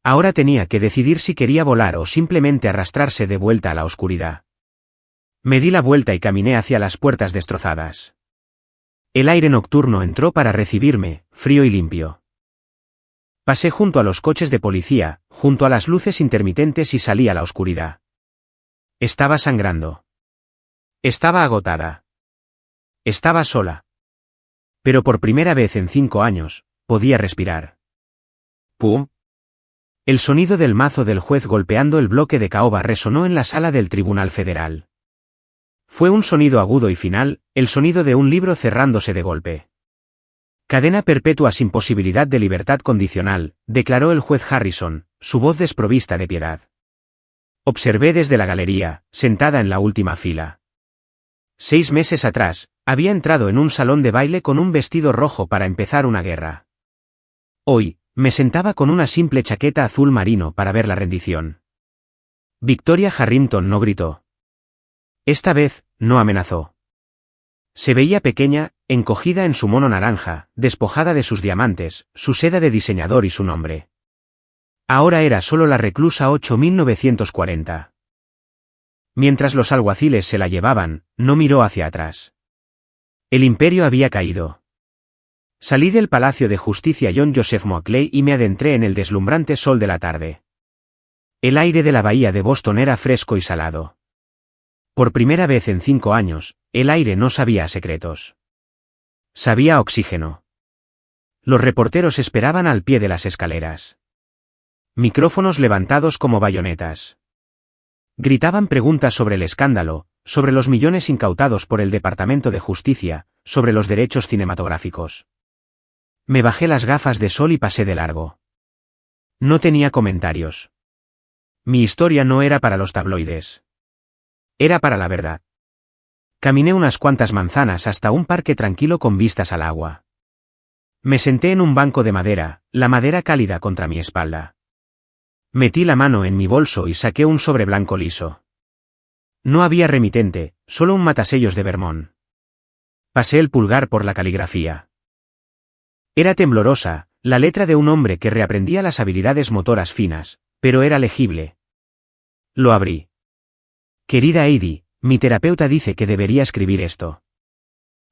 Ahora tenía que decidir si quería volar o simplemente arrastrarse de vuelta a la oscuridad. Me di la vuelta y caminé hacia las puertas destrozadas. El aire nocturno entró para recibirme, frío y limpio. Pasé junto a los coches de policía, junto a las luces intermitentes y salí a la oscuridad. Estaba sangrando. Estaba agotada. Estaba sola. Pero por primera vez en 5 años, podía respirar. ¡Pum! El sonido del mazo del juez golpeando el bloque de caoba resonó en la sala del Tribunal Federal. Fue un sonido agudo y final, el sonido de un libro cerrándose de golpe. Cadena perpetua sin posibilidad de libertad condicional, declaró el juez Harrison, su voz desprovista de piedad. Observé desde la galería, sentada en la última fila. 6 meses atrás, había entrado en un salón de baile con un vestido rojo para empezar una guerra. Hoy, me sentaba con una simple chaqueta azul marino para ver la rendición. Victoria Harrington no gritó. Esta vez, no amenazó. Se veía pequeña, encogida en su mono naranja, despojada de sus diamantes, su seda de diseñador y su nombre. Ahora era solo la reclusa 8940. Mientras los alguaciles se la llevaban, no miró hacia atrás. El imperio había caído. Salí del Palacio de Justicia John Joseph Moakley y me adentré en el deslumbrante sol de la tarde. El aire de la bahía de Boston era fresco y salado. Por primera vez en 5 años, el aire no sabía a secretos. Sabía a oxígeno. Los reporteros esperaban al pie de las escaleras. Micrófonos levantados como bayonetas. Gritaban preguntas sobre el escándalo, sobre los millones incautados por el Departamento de Justicia, sobre los derechos cinematográficos. Me bajé las gafas de sol y pasé de largo. No tenía comentarios. Mi historia no era para los tabloides. Era para la verdad. Caminé unas cuantas manzanas hasta un parque tranquilo con vistas al agua. Me senté en un banco de madera, la madera cálida contra mi espalda. Metí la mano en mi bolso y saqué un sobre blanco liso. No había remitente, solo un matasellos de Vermont. Pasé el pulgar por la caligrafía. Era temblorosa, la letra de un hombre que reaprendía las habilidades motoras finas, pero era legible. Lo abrí. Querida Heidi, mi terapeuta dice que debería escribir esto.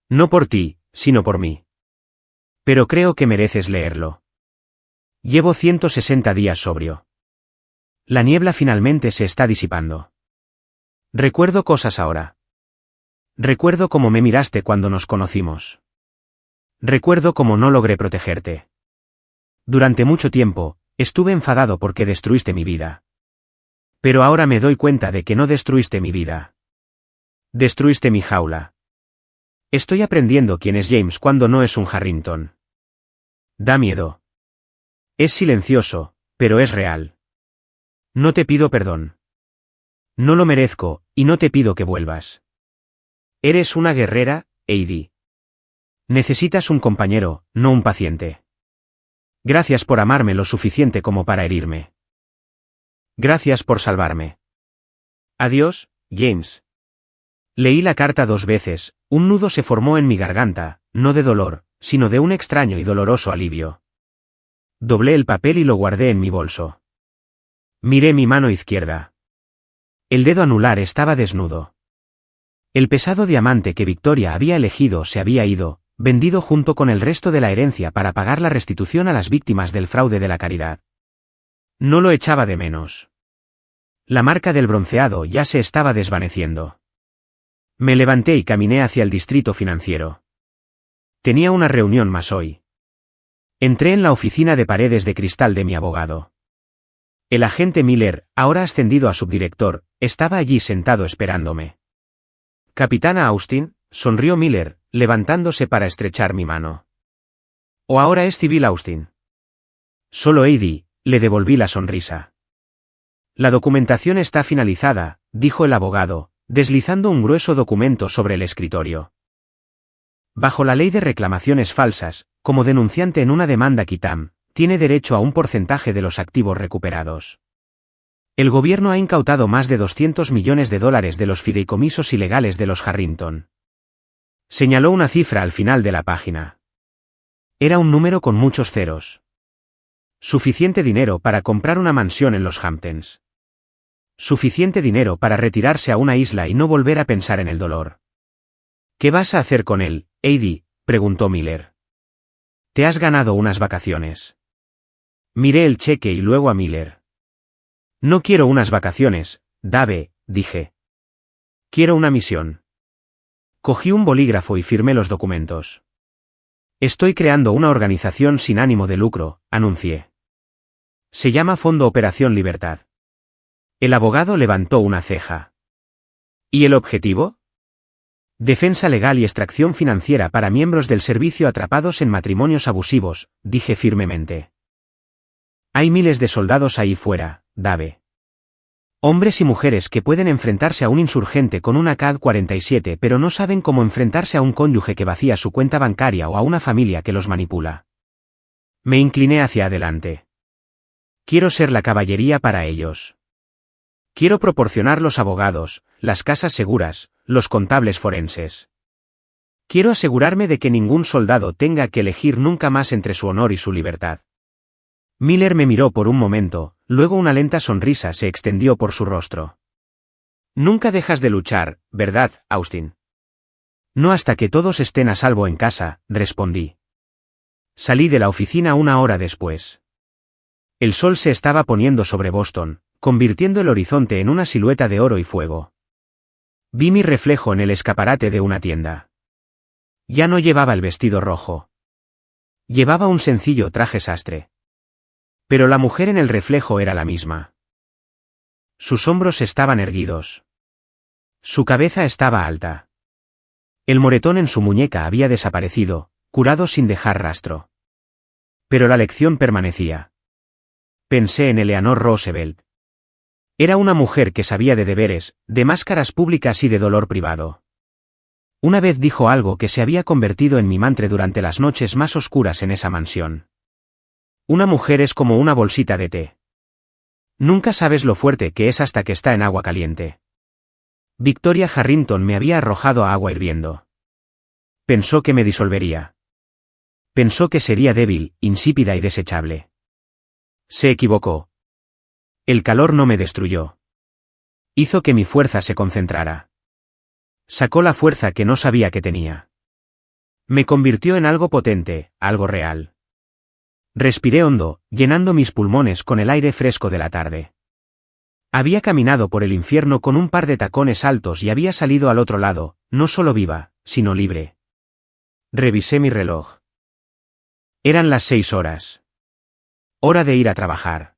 No por ti, sino por mí. Pero creo que mereces leerlo. Llevo 160 días sobrio. La niebla finalmente se está disipando. Recuerdo cosas ahora. Recuerdo cómo me miraste cuando nos conocimos. Recuerdo cómo no logré protegerte. Durante mucho tiempo, estuve enfadado porque destruiste mi vida. Pero ahora me doy cuenta de que no destruiste mi vida. Destruiste mi jaula. Estoy aprendiendo quién es James cuando no es un Harrington. Da miedo. Es silencioso, pero es real. No te pido perdón. No lo merezco, y no te pido que vuelvas. Eres una guerrera, Heidi. Necesitas un compañero, no un paciente. Gracias por amarme lo suficiente como para herirme. Gracias por salvarme. Adiós, James. Leí la carta 2 veces, un nudo se formó en mi garganta, no de dolor, sino de un extraño y doloroso alivio. Doblé el papel y lo guardé en mi bolso. Miré mi mano izquierda. El dedo anular estaba desnudo. El pesado diamante que Victoria había elegido se había ido, vendido junto con el resto de la herencia para pagar la restitución a las víctimas del fraude de la caridad. No lo echaba de menos. La marca del bronceado ya se estaba desvaneciendo. Me levanté y caminé hacia el distrito financiero. Tenía una reunión más hoy. Entré en la oficina de paredes de cristal de mi abogado. El agente Miller, ahora ascendido a subdirector, estaba allí sentado esperándome. Capitana Austin, sonrió Miller, levantándose para estrechar mi mano. ¿O ahora es Civil Austin? Solo Heidi, le devolví la sonrisa. La documentación está finalizada, dijo el abogado, deslizando un grueso documento sobre el escritorio. Bajo la ley de reclamaciones falsas, como denunciante en una demanda quitam, tiene derecho a un porcentaje de los activos recuperados. El gobierno ha incautado más de $200 millones de los fideicomisos ilegales de los Harrington. Señaló una cifra al final de la página. Era un número con muchos ceros. Suficiente dinero para comprar una mansión en los Hamptons. Suficiente dinero para retirarse a una isla y no volver a pensar en el dolor. ¿Qué vas a hacer con él, Heidi?, preguntó Miller. Te has ganado unas vacaciones. Miré el cheque y luego a Miller. No quiero unas vacaciones, Dave, dije. Quiero una misión. Cogí un bolígrafo y firmé los documentos. Estoy creando una organización sin ánimo de lucro, anuncié. Se llama Fondo Operación Libertad. El abogado levantó una ceja. ¿Y el objetivo? Defensa legal y extracción financiera para miembros del servicio atrapados en matrimonios abusivos, dije firmemente. Hay miles de soldados ahí fuera, Dave. Hombres y mujeres que pueden enfrentarse a un insurgente con una AK-47 pero no saben cómo enfrentarse a un cónyuge que vacía su cuenta bancaria o a una familia que los manipula. Me incliné hacia adelante. Quiero ser la caballería para ellos. Quiero proporcionar los abogados, las casas seguras, los contables forenses. Quiero asegurarme de que ningún soldado tenga que elegir nunca más entre su honor y su libertad. Miller me miró por un momento, luego una lenta sonrisa se extendió por su rostro. Nunca dejas de luchar, ¿verdad, Austin? No hasta que todos estén a salvo en casa, respondí. Salí de la oficina 1 hora después. El sol se estaba poniendo sobre Boston, convirtiendo el horizonte en una silueta de oro y fuego. Vi mi reflejo en el escaparate de una tienda. Ya no llevaba el vestido rojo. Llevaba un sencillo traje sastre. Pero la mujer en el reflejo era la misma. Sus hombros estaban erguidos. Su cabeza estaba alta. El moretón en su muñeca había desaparecido, curado sin dejar rastro. Pero la lección permanecía. Pensé en Eleanor Roosevelt. Era una mujer que sabía de deberes, de máscaras públicas y de dolor privado. Una vez dijo algo que se había convertido en mi mantra durante las noches más oscuras en esa mansión. Una mujer es como una bolsita de té. Nunca sabes lo fuerte que es hasta que está en agua caliente. Victoria Harrington me había arrojado a agua hirviendo. Pensó que me disolvería. Pensó que sería débil, insípida y desechable. Se equivocó. El calor no me destruyó. Hizo que mi fuerza se concentrara. Sacó la fuerza que no sabía que tenía. Me convirtió en algo potente, algo real. Respiré hondo, llenando mis pulmones con el aire fresco de la tarde. Había caminado por el infierno con un par de tacones altos y había salido al otro lado, no solo viva, sino libre. Revisé mi reloj. Eran las 6 horas. Hora de ir a trabajar.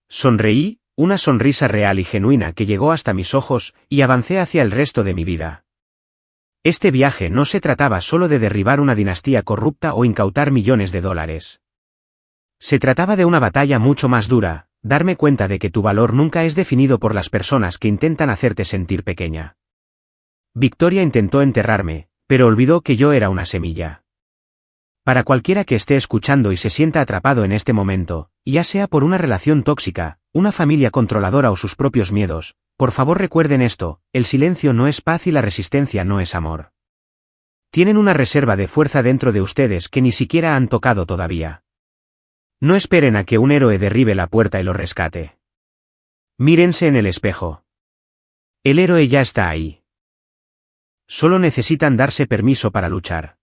Sonreí, una sonrisa real y genuina que llegó hasta mis ojos, y avancé hacia el resto de mi vida. Este viaje no se trataba solo de derribar una dinastía corrupta o incautar millones de dólares. Se trataba de una batalla mucho más dura, darme cuenta de que tu valor nunca es definido por las personas que intentan hacerte sentir pequeña. Victoria intentó enterrarme, pero olvidó que yo era una semilla. Para cualquiera que esté escuchando y se sienta atrapado en este momento, ya sea por una relación tóxica, una familia controladora o sus propios miedos, por favor recuerden esto: el silencio no es paz y la resistencia no es amor. Tienen una reserva de fuerza dentro de ustedes que ni siquiera han tocado todavía. No esperen a que un héroe derribe la puerta y lo rescate. Mírense en el espejo. El héroe ya está ahí. Solo necesitan darse permiso para luchar.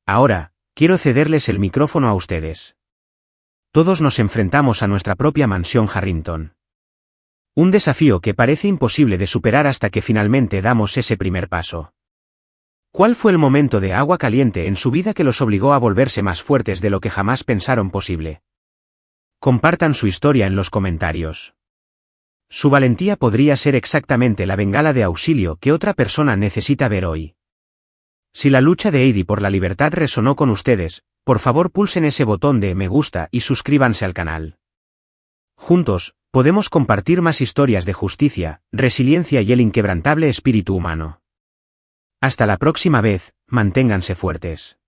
Ahora, quiero cederles el micrófono a ustedes. Todos nos enfrentamos a nuestra propia mansión Harrington. Un desafío que parece imposible de superar hasta que finalmente damos ese primer paso. ¿Cuál fue el momento de agua caliente en su vida que los obligó a volverse más fuertes de lo que jamás pensaron posible? Compartan su historia en los comentarios. Su valentía podría ser exactamente la bengala de auxilio que otra persona necesita ver hoy. Si la lucha de Heidi por la libertad resonó con ustedes, por favor pulsen ese botón de me gusta y suscríbanse al canal. Juntos, podemos compartir más historias de justicia, resiliencia y el inquebrantable espíritu humano. Hasta la próxima vez, manténganse fuertes.